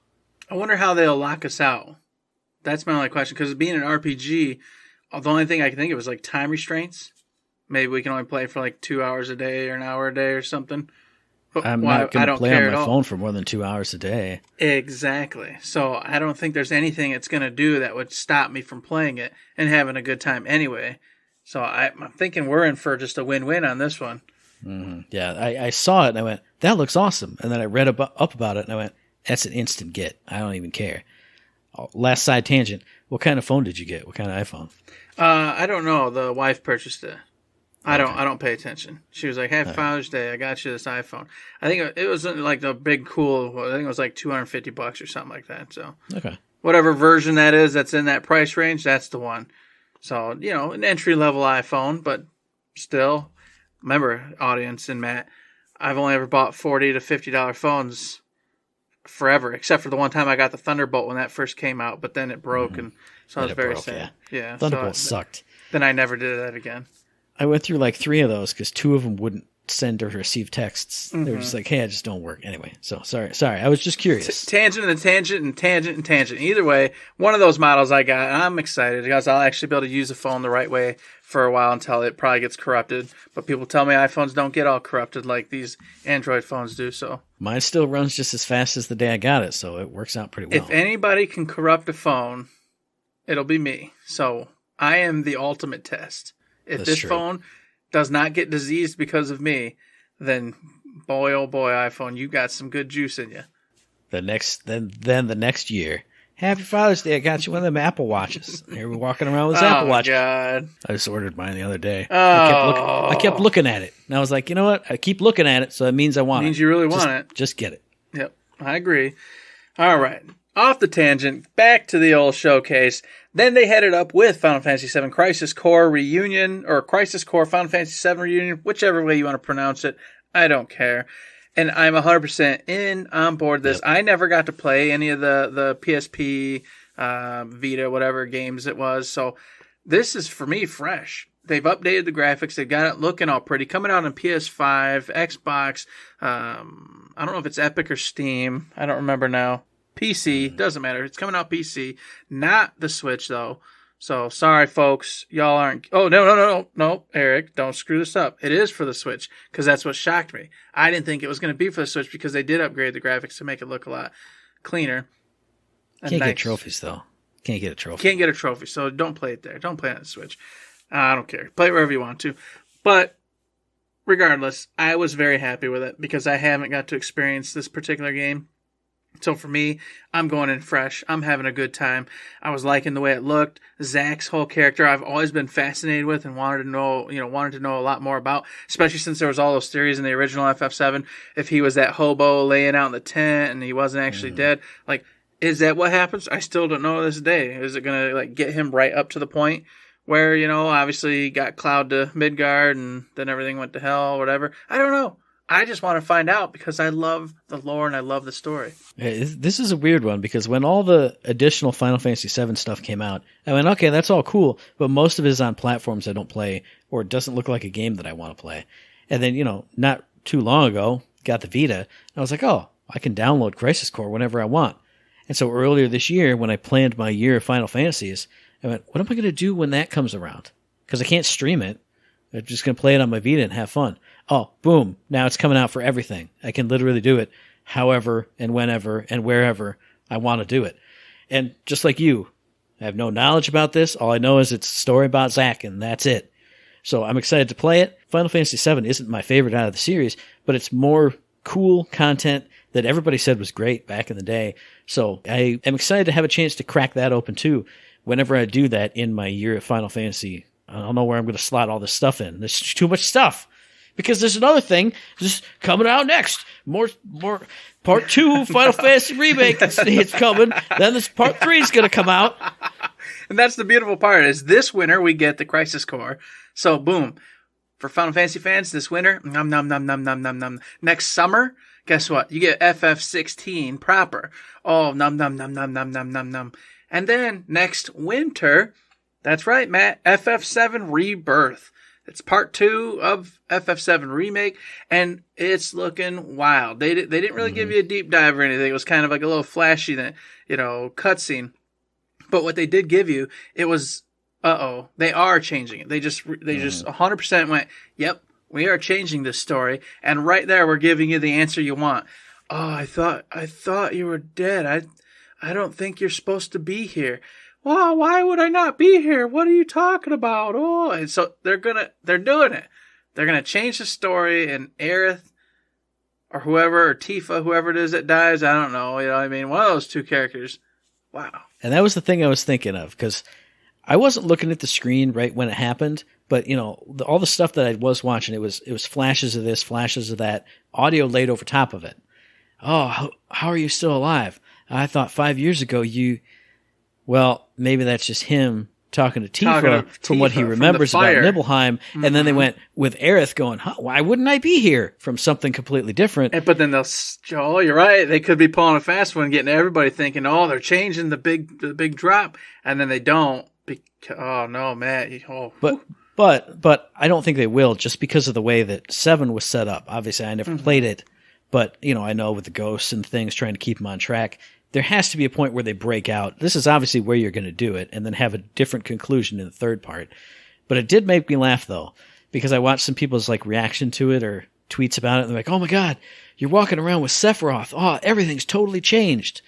I wonder how they'll lock us out. That's my only question. Because being an RPG, the only thing I can think of is like time restraints. Maybe we can only play for like 2 hours a day or an hour a day or something. But I'm not going to play on my phone for more than 2 hours a day. Exactly. So I don't think there's anything it's going to do that would stop me from playing it and having a good time anyway. So I'm thinking we're in for just a win-win on this one. Mm-hmm. Yeah, I saw it and I went, that looks awesome. And then I read up about it and I went, that's an instant get. I don't even care. Last side tangent. What kind of phone did you get? What kind of iPhone? I don't know. The wife purchased it. I don't pay attention. She was like, "Happy Father's Day. I got you this iPhone." I think it wasn't like the big cool. I think it was like $250 or something like that. So whatever version that is that's in that price range, that's the one. So an entry level iPhone, but still. Remember, audience and Matt, I've only ever bought $40 to $50 phones forever, except for the one time I got the Thunderbolt when that first came out, but then it broke, and so I was very sad. Yeah, Thunderbolt sucked. Then I never did that again. I went through like 3 of those because 2 of them wouldn't send or receive texts. They were just like, hey, I just don't work. Anyway, so sorry. I was just curious. Tangent and tangent and tangent and tangent. Either way, one of those models I got, I'm excited because I'll actually be able to use the phone the right way for a while until it probably gets corrupted. But people tell me iPhones don't get all corrupted like these Android phones do. So mine still runs just as fast as the day I got it, so it works out pretty well. If anybody can corrupt a phone, it'll be me. So I am the ultimate test. If this phone does not get diseased because of me, then boy, oh boy, iPhone, you got some good juice in you. The next year, Happy Father's Day, I got you one of them Apple Watches. Here we're walking around with this Apple Watch. Oh, God. I just ordered mine the other day. Oh. I kept looking at it. And I was like, you know what? I keep looking at it, so that means I want it. Means you really want it. Just get it. Yep, I agree. All right. Off the tangent, back to the old showcase. Then they headed up with Final Fantasy VII Crisis Core Reunion, or Crisis Core Final Fantasy VII Reunion, whichever way you want to pronounce it. I don't care. And I'm 100% on board this. Yep. I never got to play any of the PSP, Vita, whatever games it was. So this is, for me, fresh. They've updated the graphics. They've got it looking all pretty. Coming out on PS5, Xbox. I don't know if it's Epic or Steam. I don't remember now. PC, doesn't matter. It's coming out PC, not the Switch though. So sorry, folks, y'all aren't. Oh no, Eric, don't screw this up. It is for the Switch because that's what shocked me. I didn't think it was going to be for the Switch because they did upgrade the graphics to make it look a lot cleaner. Can't get trophies though. Can't get a trophy. Can't get a trophy, so don't play it there. Don't play it on the Switch. I don't care. Play it wherever you want to. But regardless, I was very happy with it because I haven't got to experience this particular game. So for me, I'm going in fresh. I'm having a good time. I was liking the way it looked. Zack's whole character I've always been fascinated with and wanted to know a lot more about, especially since there was all those theories in the original FF7. If he was that hobo laying out in the tent and he wasn't actually dead, like, is that what happens? I still don't know to this day. Is it going to like get him right up to the point where, obviously he got Cloud to Midgard and then everything went to hell or whatever? I don't know. I just want to find out because I love the lore and I love the story. This is a weird one because when all the additional Final Fantasy VII stuff came out, I went, okay, that's all cool, but most of it is on platforms I don't play or it doesn't look like a game that I want to play. And then, not too long ago, got the Vita, and I was like, oh, I can download Crisis Core whenever I want. And so earlier this year, when I planned my year of Final Fantasies, I went, what am I going to do when that comes around? Because I can't stream it. I'm just going to play it on my Vita and have fun. Oh, boom. Now it's coming out for everything. I can literally do it however and whenever and wherever I want to do it. And just like you, I have no knowledge about this. All I know is it's a story about Zack, and that's it. So I'm excited to play it. Final Fantasy VII isn't my favorite out of the series, but it's more cool content that everybody said was great back in the day. So I am excited to have a chance to crack that open too whenever I do that in my year of Final Fantasy. I don't know where I'm going to slot all this stuff in. There's too much stuff. Because there's another thing just coming out next. More part 2 Final Fantasy Remake. It's coming. Then this part 3 is going to come out. And that's the beautiful part is this winter we get the Crisis Core. So boom. For Final Fantasy fans, this winter, nom nom nom nom nom nom nom. Next summer, guess what? You get FF16 proper. Oh, nom nom nom nom nom nom nom nom. And then next winter, that's right, Matt, FF7 Rebirth. It's part 2 of FF7 Remake, and it's looking wild. They didn't really give you a deep dive or anything. It was kind of like a little flashy, cutscene. But what they did give you, it was, they are changing it. They just 100% went, yep, we are changing this story, and right there we're giving you the answer you want. Oh, I thought you were dead. I don't think you're supposed to be here. Well, why would I not be here? What are you talking about? Oh, and so they're doing it. They're gonna change the story, and Aerith or whoever, or Tifa, whoever it is that dies, I don't know. You know what I mean? One of those two characters. Wow. And that was the thing I was thinking of, because I wasn't looking at the screen right when it happened, but all the stuff that I was watching, it was flashes of this, flashes of that, audio laid over top of it. Oh, how are you still alive? I thought 5 years ago well, maybe that's just him talking to Tifa from what he remembers about Nibelheim. Mm-hmm. And then they went with Aerith going, why wouldn't I be here? From something completely different. But then you're right. They could be pulling a fast one, getting everybody thinking, they're changing the big drop. And then they don't. Oh, no, Matt. But I don't think they will, just because of the way that 7 was set up. Obviously, I never played it. But, I know with the ghosts and things, trying to keep them on track, there has to be a point where they break out. This is obviously where you're going to do it, and then have a different conclusion in the third part. But it did make me laugh, though, because I watched some people's reaction to it or tweets about it, and they're like, oh my god, you're walking around with Sephiroth. Oh, everything's totally changed.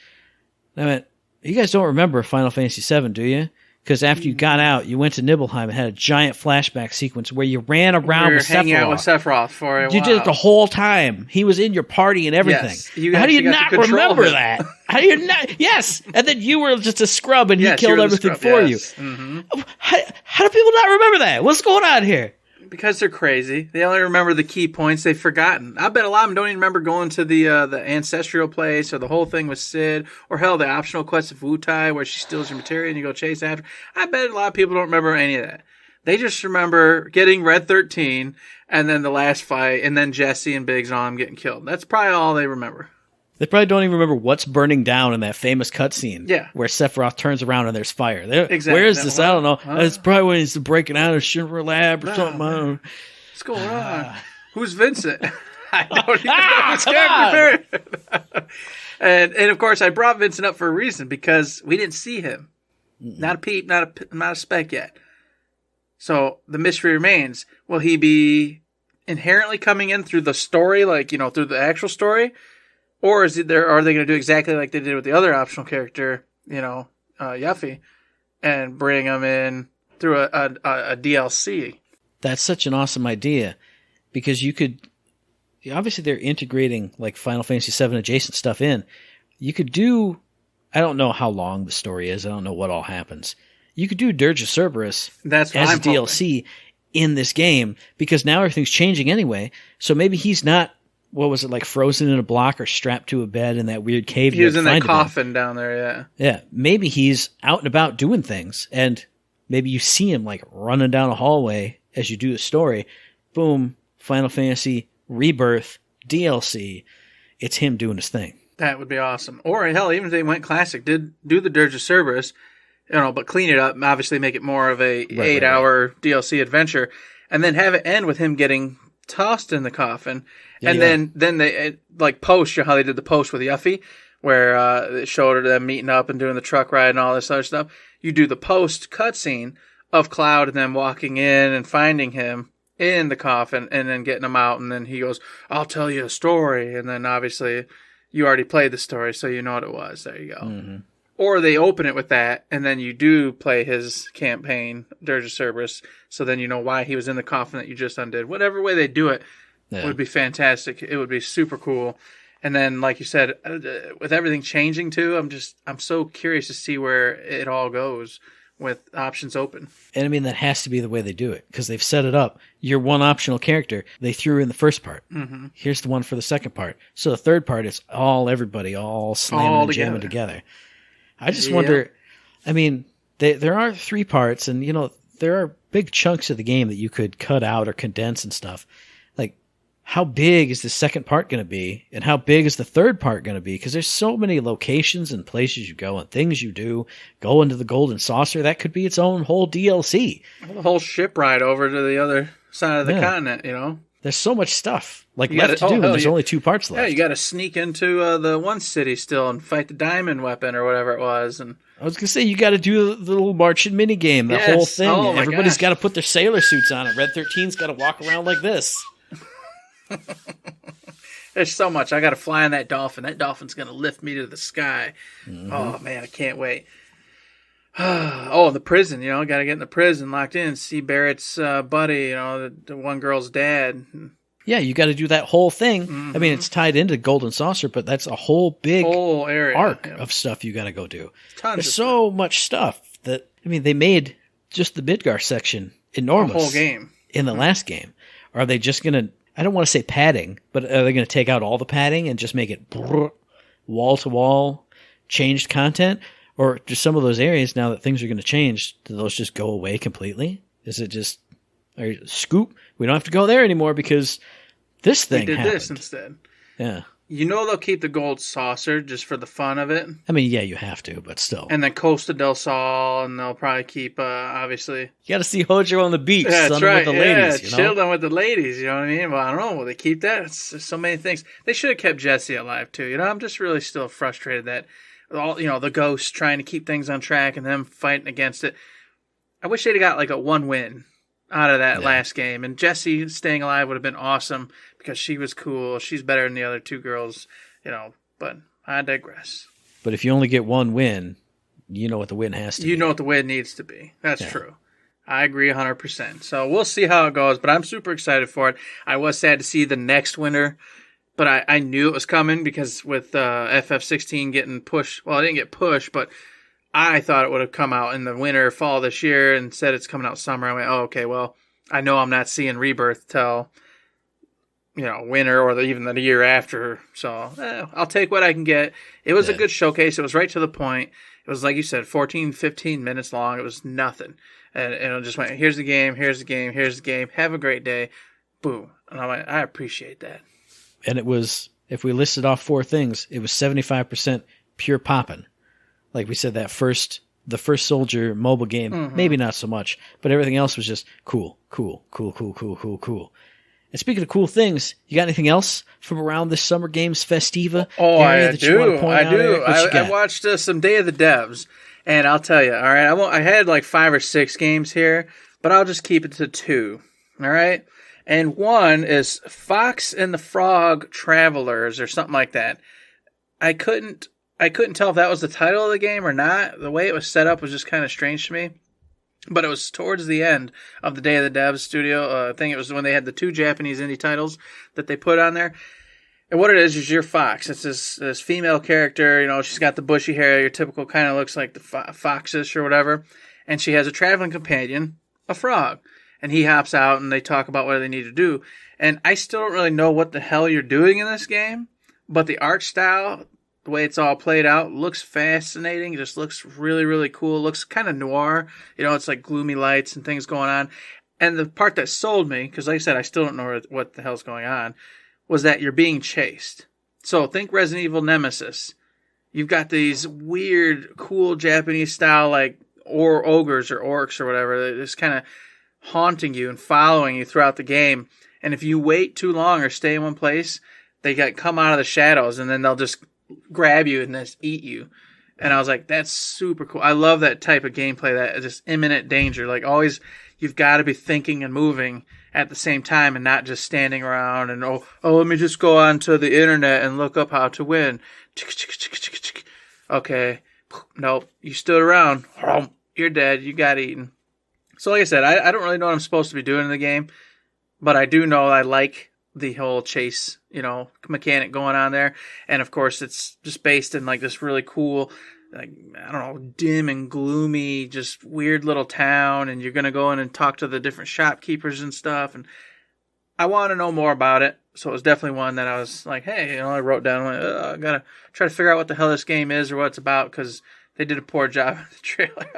And I went, you guys don't remember Final Fantasy VII, do you? Because after you got out, you went to Nibelheim and had a giant flashback sequence where you ran around with Sephiroth. Hanging out with Sephiroth for a while. You did it the whole time. He was in your party and everything. Yes, how do you not remember that? How do you not? Yes. And then you were just a scrub and he killed everything for you. Mm-hmm. How do people not remember that? What's going on here? Because they're crazy. They only remember the key points they've forgotten. I bet a lot of them don't even remember going to the ancestral place, or the whole thing with Sid, or hell, the optional quest of Wutai where she steals your materia and you go chase after. I bet a lot of people don't remember any of that. They just remember getting Red 13 and then the last fight, and then Jesse and Biggs and all them getting killed. That's probably all they remember. They probably don't even remember what's burning down in that famous cutscene. Yeah. Where Sephiroth turns around and there's fire. Exactly. Where is this? I don't know. It's probably when he's breaking out of Shimmer Lab or something. What's going on? Who's Vincent? I don't even know his character. And of course, I brought Vincent up for a reason, because we didn't see him. Not a peep, not a speck yet. So the mystery remains. Will he be inherently coming in through the story, through the actual story? Or are they going to do exactly like they did with the other optional character, Yuffie, and bring him in through a DLC? That's such an awesome idea, because you could, obviously they're integrating Final Fantasy VII adjacent stuff in. You could do, I don't know how long the story is. I don't know what all happens. You could do Dirge of Cerberus as a DLC in this game, because now everything's changing anyway. So maybe he's not, what was it, frozen in a block or strapped to a bed in that weird cave? He was in that coffin down there, yeah. Yeah, maybe he's out and about doing things, and maybe you see him running down a hallway as you do the story. Boom, Final Fantasy Rebirth DLC. It's him doing his thing. That would be awesome. Or hell, even if they went classic, did do the Dirge of Cerberus, but clean it up, obviously make it more of a 8-hour DLC adventure, and then have it end with him getting tossed in the coffin. And then they post, how they did the post with Yuffie, where it showed them meeting up and doing the truck ride and all this other stuff. You do the post cutscene of Cloud and them walking in and finding him in the coffin and then getting him out, and then he goes, I'll tell you a story, and then obviously you already played the story, so you know what it was. There you go. Mm-hmm. Or they open it with that, and then you do play his campaign, Dirge of Cerberus, so then you know why he was in the coffin that you just undid. Whatever way they do it would be fantastic. It would be super cool. And then, like you said, with everything changing too, I'm so curious to see where it all goes with options open. And I mean, that has to be the way they do it, because they've set it up. Your one optional character, they threw in the first part. Mm-hmm. Here's the one for the second part. So the third part is everybody slamming and jamming together. I just wonder, I mean, there are 3 parts, and, there are big chunks of the game that you could cut out or condense and stuff. How big is the second part going to be, and how big is the third part going to be? Because there's so many locations and places you go and things you do. Go into the Golden Saucer, that could be its own whole DLC. The whole ship ride over to the other side of the continent, you know. There's so much stuff left to do, hell, and there's only 2 parts left. Yeah, you got to sneak into the one city still and fight the diamond weapon or whatever it was. And I was going to say, you got to do the little Martian minigame, the whole thing. Oh, everybody's got to put their sailor suits on, and Red 13's got to walk around like this. There's so much. I got to fly on that dolphin. That dolphin's going to lift me to the sky. Mm-hmm. Oh, man, I can't wait. Oh, the prison, you know, got to get in the prison, locked in, see Barrett's buddy, you know, the one girl's dad. Yeah, you got to do that whole thing. Mm-hmm. I mean, it's tied into Golden Saucer, but that's a whole area, arc of stuff you got to go do. There's so much stuff that, I mean, they made just the Midgar section enormous. The whole game. In the last game. Are they just going to, I don't want to say padding, but are they going to take out all the padding and just make it wall-to-wall changed content? Or do some of those areas, now that things are going to change, do those just go away completely? Is it just, scoop? We don't have to go there anymore because this thing happened. This instead. Yeah. You know they'll keep the gold saucer just for the fun of it. I mean, yeah, you have to, but still. And then Costa del Sol, and they'll probably keep, obviously. You got to see Hojo on the beach, that's right. with the ladies, you know? Chilling with the ladies, you know what I mean? Well, I don't know. Will they keep that? There's so many things. They should have kept Jesse alive, too. You know, I'm just really still frustrated that all, you know, the ghosts trying to keep things on track and them fighting against it. I wish they'd have got like a 1 win out of that last game. And Jessie staying alive would have been awesome because she was cool. She's better than the other 2 girls, you know, but I digress. But if you only get 1 win, you know what the win has to be. You know what the win needs to be. That's true. I agree 100%. So we'll see how it goes, but I'm super excited for it. I was sad to see the next winner, but I knew it was coming because with FF16 getting pushed, well, it didn't get pushed, but I thought it would have come out in the winter, fall this year, and said it's coming out summer. I went, oh, okay, well, I know I'm not seeing Rebirth till, you know, winter or even the year after. So I'll take what I can get. It was a good showcase. It was right to the point. It was, like you said, 14, 15 minutes long. It was nothing. And it just went, here's the game, here's the game, here's the game. Have a great day. Boom. And I went, I appreciate that. And it was, if we listed off 4 things, it was 75% pure poppin'. Like we said, the first Soldier mobile game, maybe not so much, but everything else was just cool. And speaking of cool things, you got anything else from around this Summer Games Festiva? Oh, I do. I watched some Day of the Devs, and I'll tell you, all right, I had like 5 or 6 games here, but I'll just keep it to 2, all right? And one is Fox and the Frog Travelers or something like that. I couldn't tell if that was the title of the game or not. The way it was set up was just kind of strange to me. But it was towards the end of the Day of the Devs studio. I think it was when they had the 2 Japanese indie titles that they put on there. And what it is you're Fox. It's this female character. You know, she's got the bushy hair. Your typical kind of looks like the foxish or whatever. And she has a traveling companion, a frog. And he hops out and they talk about what they need to do. And I still don't really know what the hell you're doing in this game. But the art style, the way it's all played out, looks fascinating. It just looks really, really cool. It looks kind of noir. You know, it's like gloomy lights and things going on. And the part that sold me, because like I said, I still don't know what the hell's going on, was that you're being chased. So think Resident Evil Nemesis. You've got these weird, cool Japanese style, like ogres or orcs or whatever. They're just kind of haunting you and following you throughout the game. And if you wait too long or stay in one place, they come out of the shadows and then they'll just grab you and just eat you. And I was like, that's super cool. I love that type of gameplay, that just imminent danger. Like always, you've got to be thinking and moving at the same time and not just standing around and, oh, let me just go onto the internet and look up how to win. Okay. Nope. You stood around. You're dead. You got eaten. So like I said, I don't really know what I'm supposed to be doing in the game, but I do know I like the whole chase, you know, mechanic going on there. And of course, it's just based in like this really cool, like, I don't know, dim and gloomy, just weird little town. And you're going to go in and talk to the different shopkeepers and stuff. And I want to know more about it. So it was definitely one that I was like, hey, you know, I wrote down, I got to try to figure out what the hell this game is or what it's about, because they did a poor job in the trailer.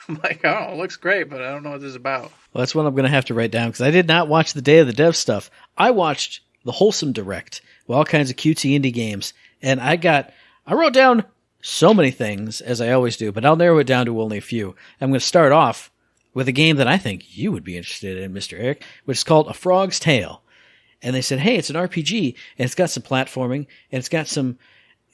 I'm like, oh, it looks great, but I don't know what this is about. Well, that's one I'm going to have to write down, because I did not watch the Day of the Dev stuff. I watched the Wholesome Direct with all kinds of cutesy indie games, and I wrote down so many things, as I always do, but I'll narrow it down to only a few. I'm going to start off with a game that I think you would be interested in, Mr. Eric, which is called A Frog's Tale. And they said, hey, it's an RPG, and it's got some platforming, and it's got some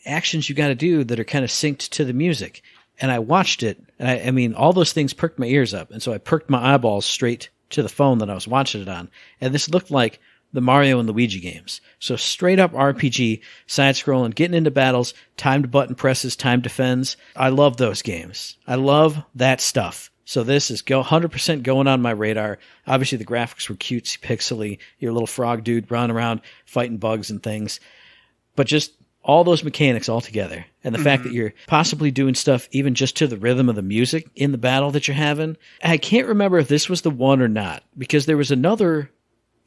actions you got to do that are kind of synced to the music. And I watched it, and I mean, all those things perked my ears up, and so I perked my eyeballs straight to the phone that I was watching it on. And this looked like the Mario and Luigi games. So straight up RPG, side-scrolling, getting into battles, timed button presses, timed defends. I love those games. I love that stuff. So this is 100% going on my radar. Obviously the graphics were cutesy, pixely, your little frog dude running around fighting bugs and things. But just all those mechanics all together. And the fact that you're possibly doing stuff even just to the rhythm of the music in the battle that you're having. I can't remember if this was the one or not, because there was another...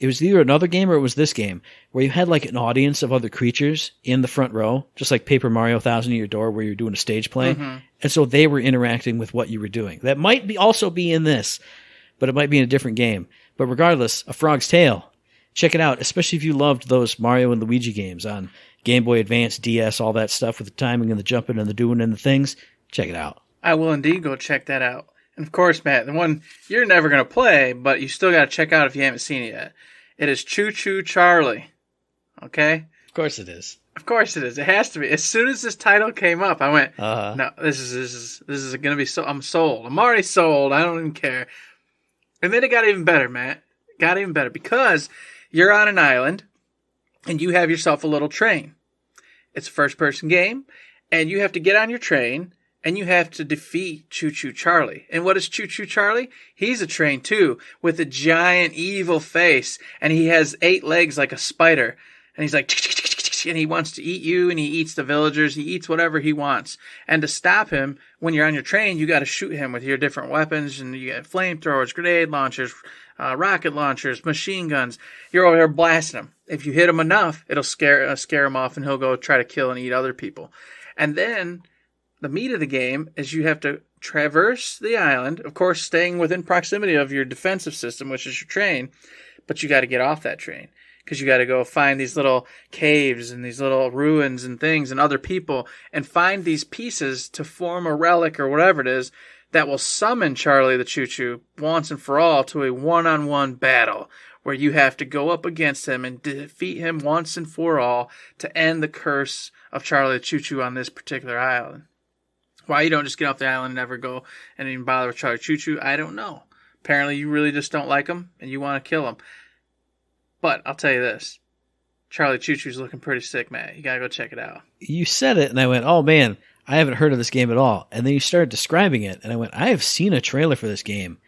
It was either another game or it was this game where you had like an audience of other creatures in the front row, just like Paper Mario Thousand Year Door where you're doing a stage play. And so they were interacting with what you were doing. That might be also be in this, but it might be in a different game. But regardless, A Frog's Tale, check it out, especially if you loved those Mario and Luigi games on Game Boy Advance, DS, all that stuff with the timing and the jumping and the doing and the things. Check it out. I will indeed go check that out. And of course, Matt, the one you're never going to play, but you still got to check out if you haven't seen it yet. It is Choo Choo Charlie. Okay? Of course it is. Of course it is. It has to be. As soon as this title came up, I went, no, this is going to be so, I'm sold. I'm already sold. I don't even care. And then it got even better, Matt. Got even better because you're on an island and you have yourself a little train. It's a first-person game, and you have to get on your train and you have to defeat Choo Choo Charlie. And what is Choo Choo Charlie? He's a train too, with a giant evil face, and he has 8 legs like a spider. And he's like, and he wants to eat you, and he eats the villagers, he eats whatever he wants. And to stop him, when you're on your train, you got to shoot him with your different weapons, and you got flamethrowers, grenade launchers, rocket launchers, machine guns. You're over here blasting him. If you hit him enough, it'll scare him off, and he'll go try to kill and eat other people. And then the meat of the game is you have to traverse the island, of course, staying within proximity of your defensive system, which is your train, but you got to get off that train because you got to go find these little caves and these little ruins and things and other people and find these pieces to form a relic or whatever it is that will summon Charlie the Choo Choo once and for all to a one-on-one battle where you have to go up against him and defeat him once and for all to end the curse of Charlie the Choo Choo on this particular island. Why you don't just get off the island and never go and even bother with Charlie Choo Choo, I don't know. Apparently you really just don't like him and you want to kill him. But I'll tell you this. Charlie Choo Choo's looking pretty sick, Matt. You got to go check it out. You said it and I went, oh man, I haven't heard of this game at all. And then you started describing it and I went, I have seen a trailer for this game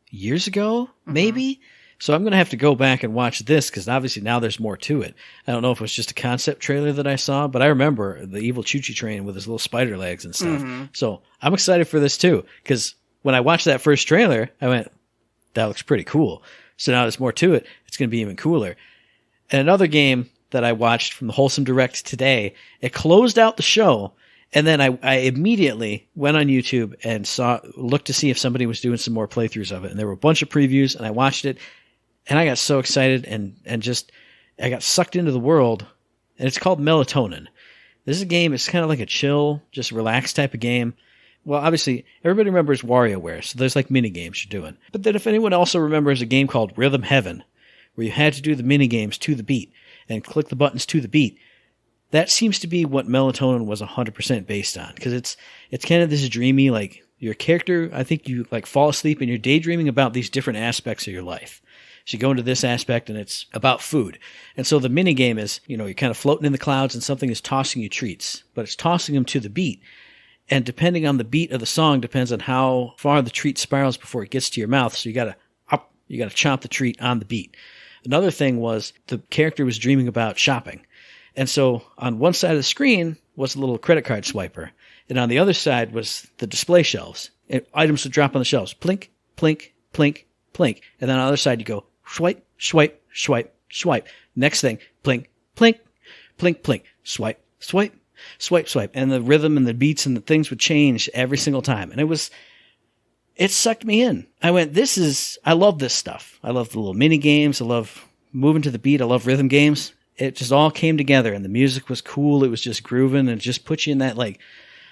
years ago, maybe? So I'm going to have to go back and watch this because obviously now there's more to it. I don't know if it was just a concept trailer that I saw, but I remember the evil choo-choo train with his little spider legs and stuff. So I'm excited for this too because when I watched that first trailer, I went, that looks pretty cool. So now there's more to it. It's going to be even cooler. And another game that I watched from the Wholesome Direct today, it closed out the show, and then I immediately went on YouTube and looked to see if somebody was doing some more playthroughs of it. And there were a bunch of previews, and I watched it. And I got so excited and just, I got sucked into the world. And it's called Melatonin. This is a game, it's kind of like a chill, just relaxed type of game. Well, obviously, everybody remembers WarioWare, so there's like mini games you're doing. But then if anyone also remembers a game called Rhythm Heaven, where you had to do the mini games to the beat and click the buttons to the beat, that seems to be what Melatonin was 100% based on. Because it's kind of this dreamy, like, your character, I think you like fall asleep and you're daydreaming about these different aspects of your life. So you go into this aspect and it's about food. And so the mini game is, you're kind of floating in the clouds and something is tossing you treats, but it's tossing them to the beat. And depending on the beat of the song depends on how far the treat spirals before it gets to your mouth. So you gotta chomp the treat on the beat. Another thing was the character was dreaming about shopping. And so on one side of the screen was a little credit card swiper. And on the other side was the display shelves. And items would drop on the shelves. Plink, plink, plink, plink. And then on the other side you go swipe, swipe, swipe, swipe. Next thing, plink, plink, plink, plink, swipe, swipe, swipe, swipe. And the rhythm and the beats and the things would change every single time. And it sucked me in. I went, I love this stuff. I love the little mini games. I love moving to the beat. I love rhythm games. It just all came together and the music was cool. It was just grooving and just put you in that, like,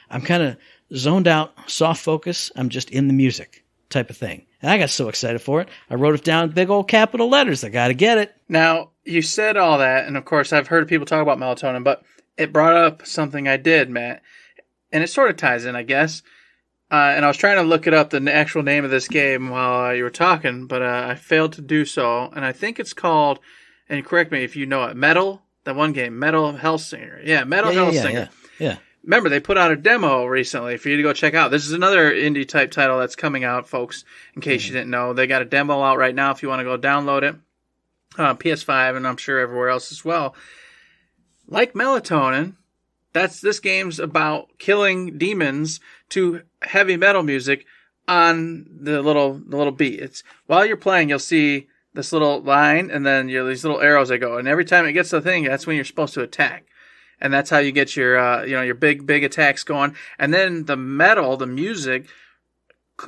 I'm kind of zoned out, soft focus. I'm just in the music type of thing. And I got so excited for it, I wrote it down in big old capital letters. I got to get it. Now, you said all that, and of course I've heard people talk about melatonin, but it brought up something I did, Matt. And it sort of ties in, I guess. And I was trying to look it up, the actual name of this game while you were talking, but I failed to do so. And I think it's called, and correct me if you know it, that one game, Metal Hellsinger. Yeah, Metal Hellsinger. Yeah. Remember, they put out a demo recently for you to go check out. This is another indie type title that's coming out, folks, in case you didn't know. They got a demo out right now if you want to go download it. PS5, and I'm sure everywhere else as well. Like Melatonin, this game's about killing demons to heavy metal music on the little beat. It's while you're playing, you'll see this little line, and then these little arrows that go. And every time it gets to the thing, that's when you're supposed to attack. And that's how you get your big attacks going. And then the music,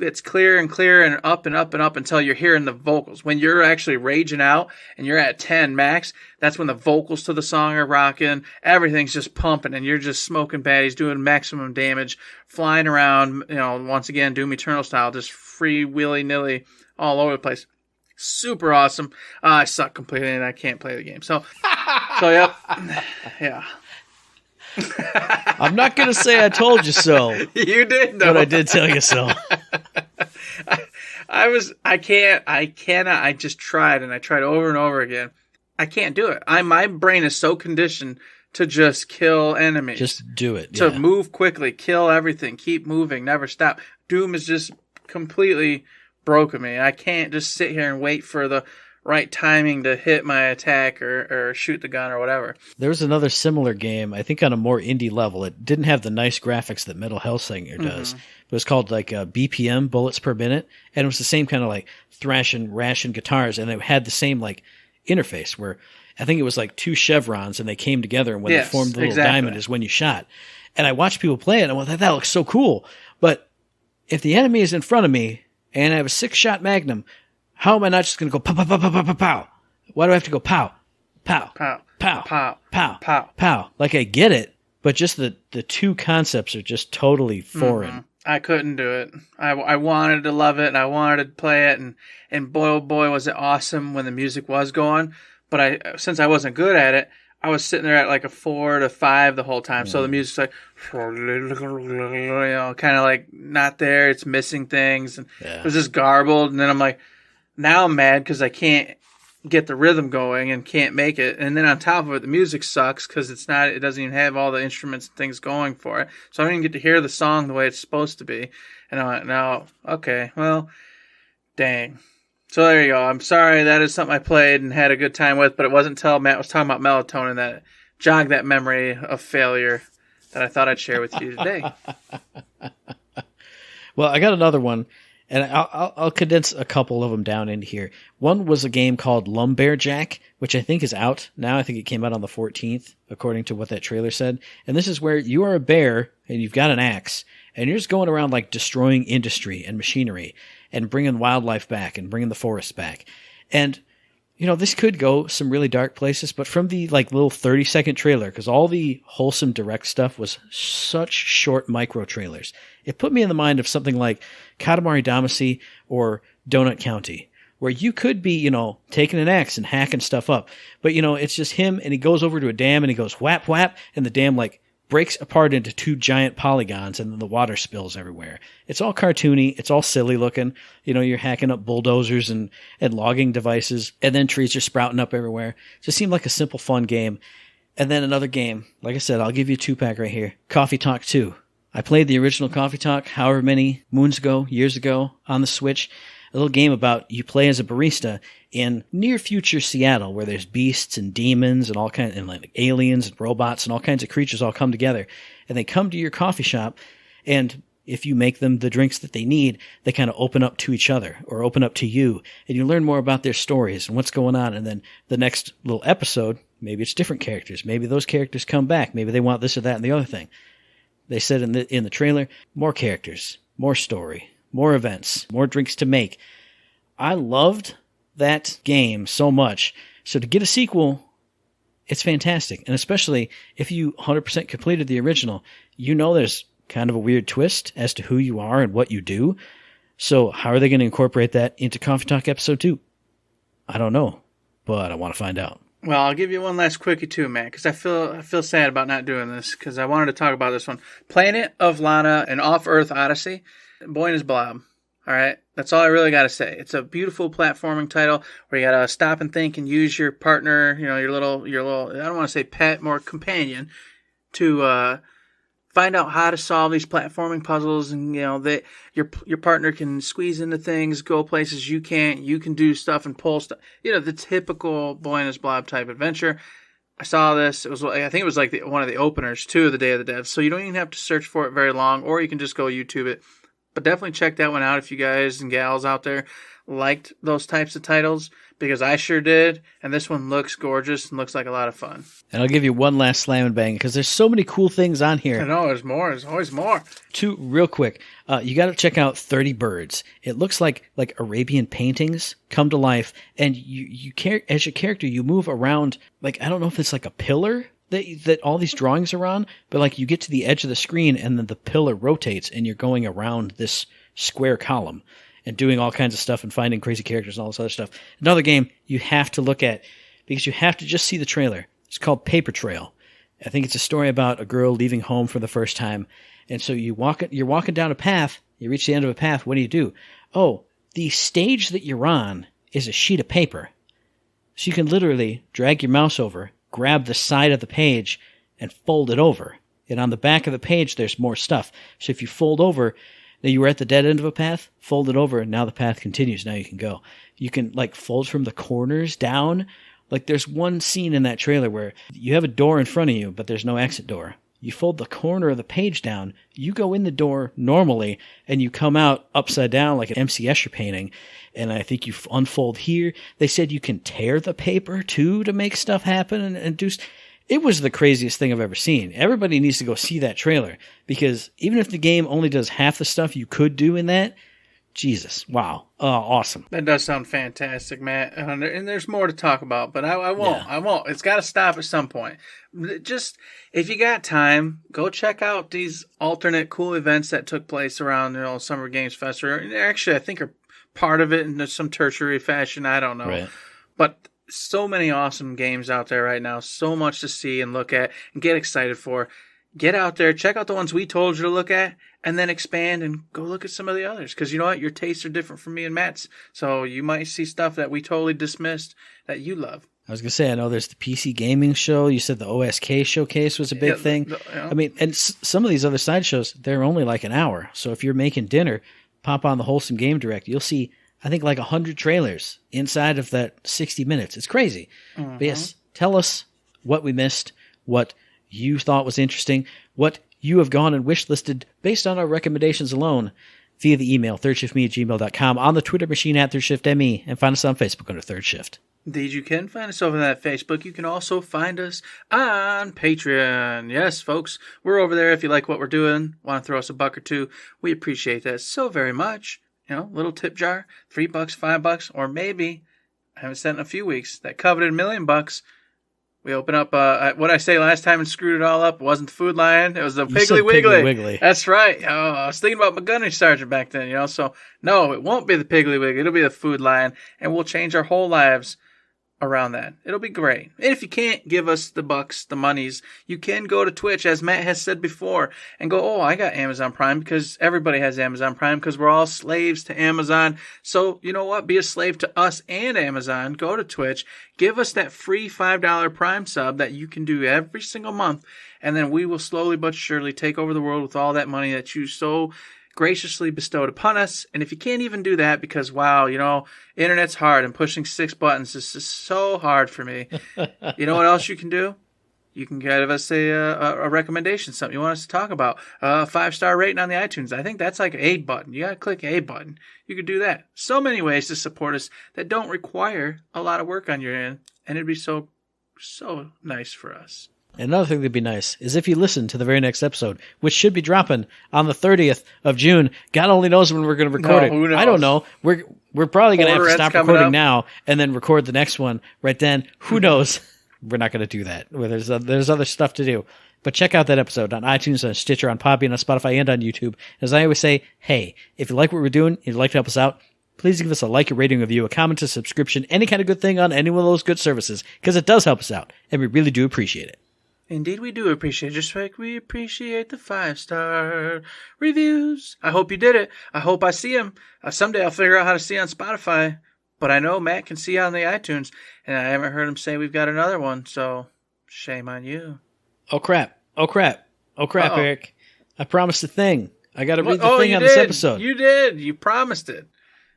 it's clear and clear and up and up and up until you're hearing the vocals. When you're actually raging out and you're at 10 max, that's when the vocals to the song are rocking. Everything's just pumping and you're just smoking baddies, doing maximum damage, flying around, once again, Doom Eternal style, just free willy-nilly all over the place. Super awesome. I suck completely and I can't play the game. So yep. Yeah. I'm not going to say I told you so. You did, though. But I did tell you so. I just tried, and I tried over and over again. I can't do it. My brain is so conditioned to just kill enemies. Just do it. To move quickly, kill everything, keep moving, never stop. Doom is just completely broken me. I can't just sit here and wait for the right timing to hit my attack or shoot the gun or whatever. There was another similar game, I think on a more indie level. It didn't have the nice graphics that Metal Hellsinger does. It was called like BPM, bullets per minute, and it was the same kind of like thrashing, rashing guitars, and it had the same like interface where I think it was like two chevrons and they came together, and when they formed the little diamond is when you shot. And I watched people play it, and I thought, that looks so cool. But if the enemy is in front of me and I have a 6-shot Magnum, how am I not just going to go pow, pow, pow, pow, pow, pow, pow? Why do I have to go pow, pow, pow, pow, pow, pow, pow, pow? Like, I get it, but just the two concepts are just totally foreign. I couldn't do it. I wanted to love it, and I wanted to play it, and boy, oh boy, was it awesome when the music was going. But since I wasn't good at it, I was sitting there at like a 4 to 5 the whole time. So the music's like, kind of like not there. It's missing things. And it was just garbled. And then I'm like, now I'm mad because I can't get the rhythm going and can't make it. And then on top of it, the music sucks because it doesn't even have all the instruments and things going for it. So I don't even get to hear the song the way it's supposed to be. And I'm like, no, okay, well, dang. So there you go. I'm sorry, that is something I played and had a good time with, but it wasn't until Matt was talking about Melatonin that it jogged that memory of failure that I thought I'd share with you today. Well, I got another one. And I'll condense a couple of them down into here. One was a game called Lumberjack, which I think is out now. I think it came out on the 14th, according to what that trailer said. And this is where you are a bear and you've got an axe, and you're just going around like destroying industry and machinery and bringing wildlife back and bringing the forests back. And, this could go some really dark places, but from the like little 30-second trailer, because all the Wholesome Direct stuff was such short micro trailers, it put me in the mind of something like Katamari Damacy or Donut County, where you could be, taking an axe and hacking stuff up. But, it's just him, and he goes over to a dam and he goes whap, whap, and the dam like breaks apart into 2 giant polygons, and then the water spills everywhere. It's all cartoony. It's all silly looking. You're hacking up bulldozers and logging devices, and then trees are sprouting up everywhere. It just seemed like a simple, fun game. And then another game, like I said, I'll give you a 2-pack right here. Coffee Talk 2. I played the original Coffee Talk however many years ago on the Switch. A little game about you play as a barista in near future Seattle, where there's beasts and demons and all kinds, and like aliens and robots and all kinds of creatures all come together, and they come to your coffee shop, and if you make them the drinks that they need, they kind of open up to each other or open up to you, and you learn more about their stories and what's going on. And then the next little episode, maybe it's different characters, maybe those characters come back, maybe they want this or that and the other thing. They said in the trailer, more characters, more story, more events, more drinks to make. I loved that game so much. So to get a sequel, it's fantastic. And especially if you 100% completed the original, there's kind of a weird twist as to who you are and what you do. So how are they going to incorporate that into Coffee Talk episode 2? I don't know, but I want to find out. Well, I'll give you one last quickie too, Matt, because I feel sad about not doing this, because I wanted to talk about this one. Planet of Lana and Off-Earth Odyssey. Boy is Blob. All right? That's all I really got to say. It's a beautiful platforming title where you got to stop and think and use your partner, your little, I don't want to say pet, more companion, to find out how to solve these platforming puzzles, and your partner can squeeze into things, go places you can't. You can do stuff and pull stuff. The typical Boy and His Blob type adventure. I saw this. I think it was like one of the openers too of the Day of the Dev. So you don't even have to search for it very long, or you can just go YouTube it. But definitely check that one out if you guys and gals out there liked those types of titles, because I sure did, and this one looks gorgeous and looks like a lot of fun. And I'll give you one last slam and bang, because there's so many cool things on here. I know, there's more. There's always more. 2 real quick. You got to check out 30 Birds. It looks like Arabian paintings come to life, and you as your character, you move around, I don't know if it's like a pillar that all these drawings are on, but you get to the edge of the screen and then the pillar rotates and you're going around this square column and doing all kinds of stuff and finding crazy characters and all this other stuff. Another game you have to look at, because you have to just see the trailer. It's called Paper Trail. I think it's a story about a girl leaving home for the first time. And so you're walking down a path, you reach the end of a path, what do? Oh, the stage that you're on is a sheet of paper. So you can literally drag your mouse over, grab the side of the page, and fold it over. And on the back of the page, there's more stuff. So if you fold over, now you were at the dead end of a path, fold it over, and now the path continues. Now you can go. You can fold from the corners down. There's one scene in that trailer where you have a door in front of you, but there's no exit door. You fold the corner of the page down, you go in the door normally, and you come out upside down like an M.C. Escher painting. And I think you unfold here. They said you can tear the paper too to make stuff happen and do. It was the craziest thing I've ever seen. Everybody needs to go see that trailer, because even if the game only does half the stuff you could do in that, Jesus, wow, awesome. That does sound fantastic, Matt. And there's more to talk about, but I won't. Yeah. I won't. It's got to stop at some point. Just, if you got time, go check out these alternate cool events that took place around, Summer Games Fest. Or actually, I think are part of it in some tertiary fashion. I don't know. Right. But so many awesome games out there right now. So much to see and look at and get excited for. Get out there, check out the ones we told you to look at, and then expand and go look at some of the others. Because you know what? Your tastes are different from me and Matt's. So you might see stuff that we totally dismissed that you love. I was going to say, I know there's the PC gaming show. You said the OSK showcase was a big thing. I mean, and some of these other side shows, they're only like an hour. So if you're making dinner, pop on the Wholesome Game Direct. You'll see, I think, 100 trailers inside of that 60 minutes. It's crazy. Mm-hmm. But yes, tell us what we missed, what you thought was interesting, what you have gone and wish listed based on our recommendations alone via the email, thirdshiftme@gmail.com, on the Twitter machine @ThirdShiftME, and find us on Facebook under Third Shift. Indeed, you can find us over that Facebook. You can also find us on Patreon. Yes, folks, we're over there. If you like what we're doing, want to throw us a buck or two, we appreciate that so very much. Little tip jar, $3, $5, or maybe, I haven't said in a few weeks, that coveted $1 million. We open up, what I say last time and screwed it all up, it wasn't the Food Lion, it was the Piggly Wiggly. That's right. I was thinking about my gunnery sergeant back then, so no, it won't be the Piggly Wiggly, it'll be the Food Lion, and we'll change our whole lives around that. It'll be great. And if you can't give us the bucks, the monies, you can go to Twitch, as Matt has said before, and go, I got Amazon Prime, because everybody has Amazon Prime, because we're all slaves to Amazon. So, you know what? Be a slave to us and Amazon. Go to Twitch. Give us that free $5 Prime sub that you can do every single month, and then we will slowly but surely take over the world with all that money that you so graciously bestowed upon us. And if you can't even do that because, wow, internet's hard and pushing 6 buttons is just so hard for me. You know what else you can do? You can give us a recommendation, something you want us to talk about. A 5-star rating on the iTunes. I think that's like A button. You got to click A button. You could do that. So many ways to support us that don't require a lot of work on your end. And it'd be so nice for us. Another thing that'd be nice is if you listen to the very next episode, which should be dropping on the 30th of June. God only knows when we're going to record it. Who knows? I don't know. We're probably going to have to stop recording now and then record the next one right then. Who knows? We're not going to do that. There's other stuff to do. But check out that episode on iTunes, on Stitcher, on Podbean, on Spotify, and on YouTube. As I always say, hey, if you like what we're doing, if you'd like to help us out, please give us a like, a rating, a review, a comment, a subscription, any kind of good thing on any one of those good services, because it does help us out, and we really do appreciate it. Indeed, we do appreciate it, just like we appreciate the 5-star reviews. I hope you did it. I hope I see them. Someday I'll figure out how to see on Spotify, but I know Matt can see on the iTunes, and I haven't heard him say we've got another one, so shame on you. Oh, crap. Uh-oh. Eric. I promised a thing. I got to read the thing on this episode. You did. You promised it.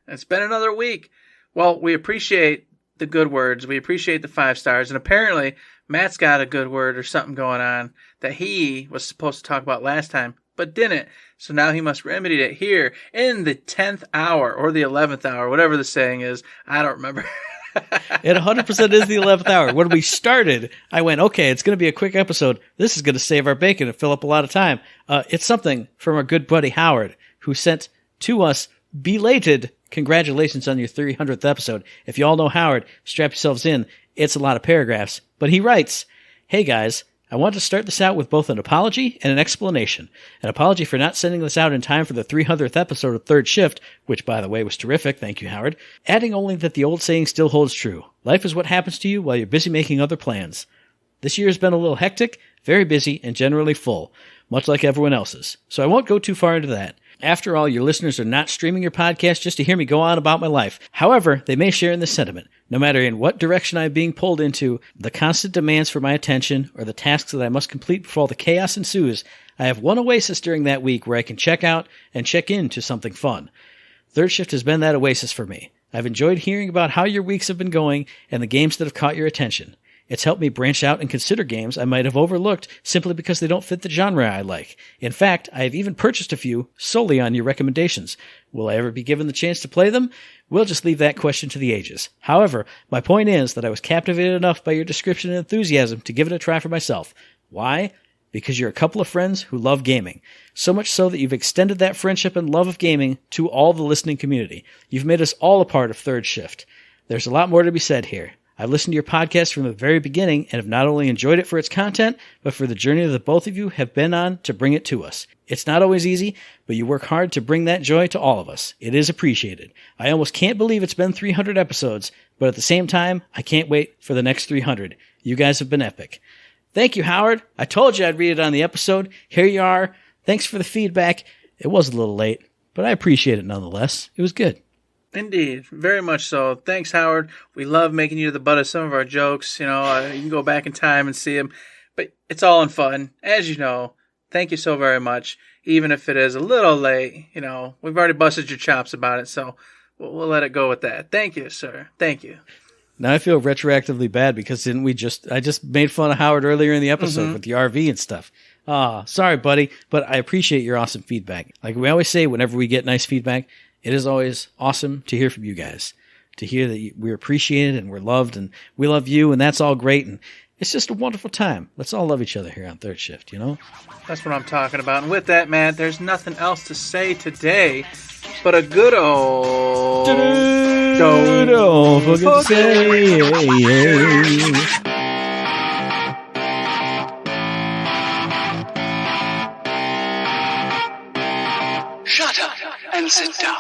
It's been another week. Well, we appreciate the good words. We appreciate the 5 stars. And apparently, Matt's got a good word or something going on that he was supposed to talk about last time, but didn't. So now he must remedy it here in the 10th hour or the 11th hour, whatever the saying is. I don't remember. It 100% is the 11th hour. When we started, I went, okay, it's going to be a quick episode. This is going to save our bacon and fill up a lot of time. It's something from our good buddy Howard, who sent to us belated congratulations on your 300th episode. If you all know Howard, strap yourselves in. It's a lot of paragraphs. But he writes, hey guys, I want to start this out with both an apology and an explanation. An apology for not sending this out in time for the 300th episode of Third Shift, which, by the way, was terrific. Thank you, Howard. Adding only that the old saying still holds true. Life is what happens to you while you're busy making other plans. This year has been a little hectic, very busy, and generally full, much like everyone else's. So I won't go too far into that. After all, your listeners are not streaming your podcast just to hear me go on about my life. However, they may share in this sentiment. No matter in what direction I am being pulled into, the constant demands for my attention, or the tasks that I must complete before all the chaos ensues, I have one oasis during that week where I can check out and check into something fun. Third Shift has been that oasis for me. I've enjoyed hearing about how your weeks have been going and the games that have caught your attention. It's helped me branch out and consider games I might have overlooked simply because they don't fit the genre I like. In fact, I have even purchased a few solely on your recommendations. Will I ever be given the chance to play them? We'll just leave that question to the ages. However, my point is that I was captivated enough by your description and enthusiasm to give it a try for myself. Why? Because you're a couple of friends who love gaming. So much so that you've extended that friendship and love of gaming to all the listening community. You've made us all a part of Third Shift. There's a lot more to be said here. I've listened to your podcast from the very beginning and have not only enjoyed it for its content, but for the journey that both of you have been on to bring it to us. It's not always easy, but you work hard to bring that joy to all of us. It is appreciated. I almost can't believe it's been 300 episodes, but at the same time, I can't wait for the next 300. You guys have been epic. Thank you, Howard. I told you I'd read it on the episode. Here you are. Thanks for the feedback. It was a little late, but I appreciate it nonetheless. It was good. Indeed, very much so. Thanks, Howard. We love making you the butt of some of our jokes. You know, you can go back in time and see them, but it's all in fun. As you know, thank you so very much. Even if it is a little late, you know, we've already busted your chops about it, so we'll let it go with that. Thank you, sir. Thank you. Now I feel retroactively bad because I just made fun of Howard earlier in the episode with the RV and stuff. Sorry, buddy, but I appreciate your awesome feedback. Like we always say, whenever we get nice feedback, it is always awesome to hear from you guys, to hear that we're appreciated and we're loved and we love you, and that's all great. And it's just a wonderful time. Let's all love each other here on Third Shift, you know? That's what I'm talking about. And with that, Matt, there's nothing else to say today but a good old... Don't forget to say... Shut up and sit down.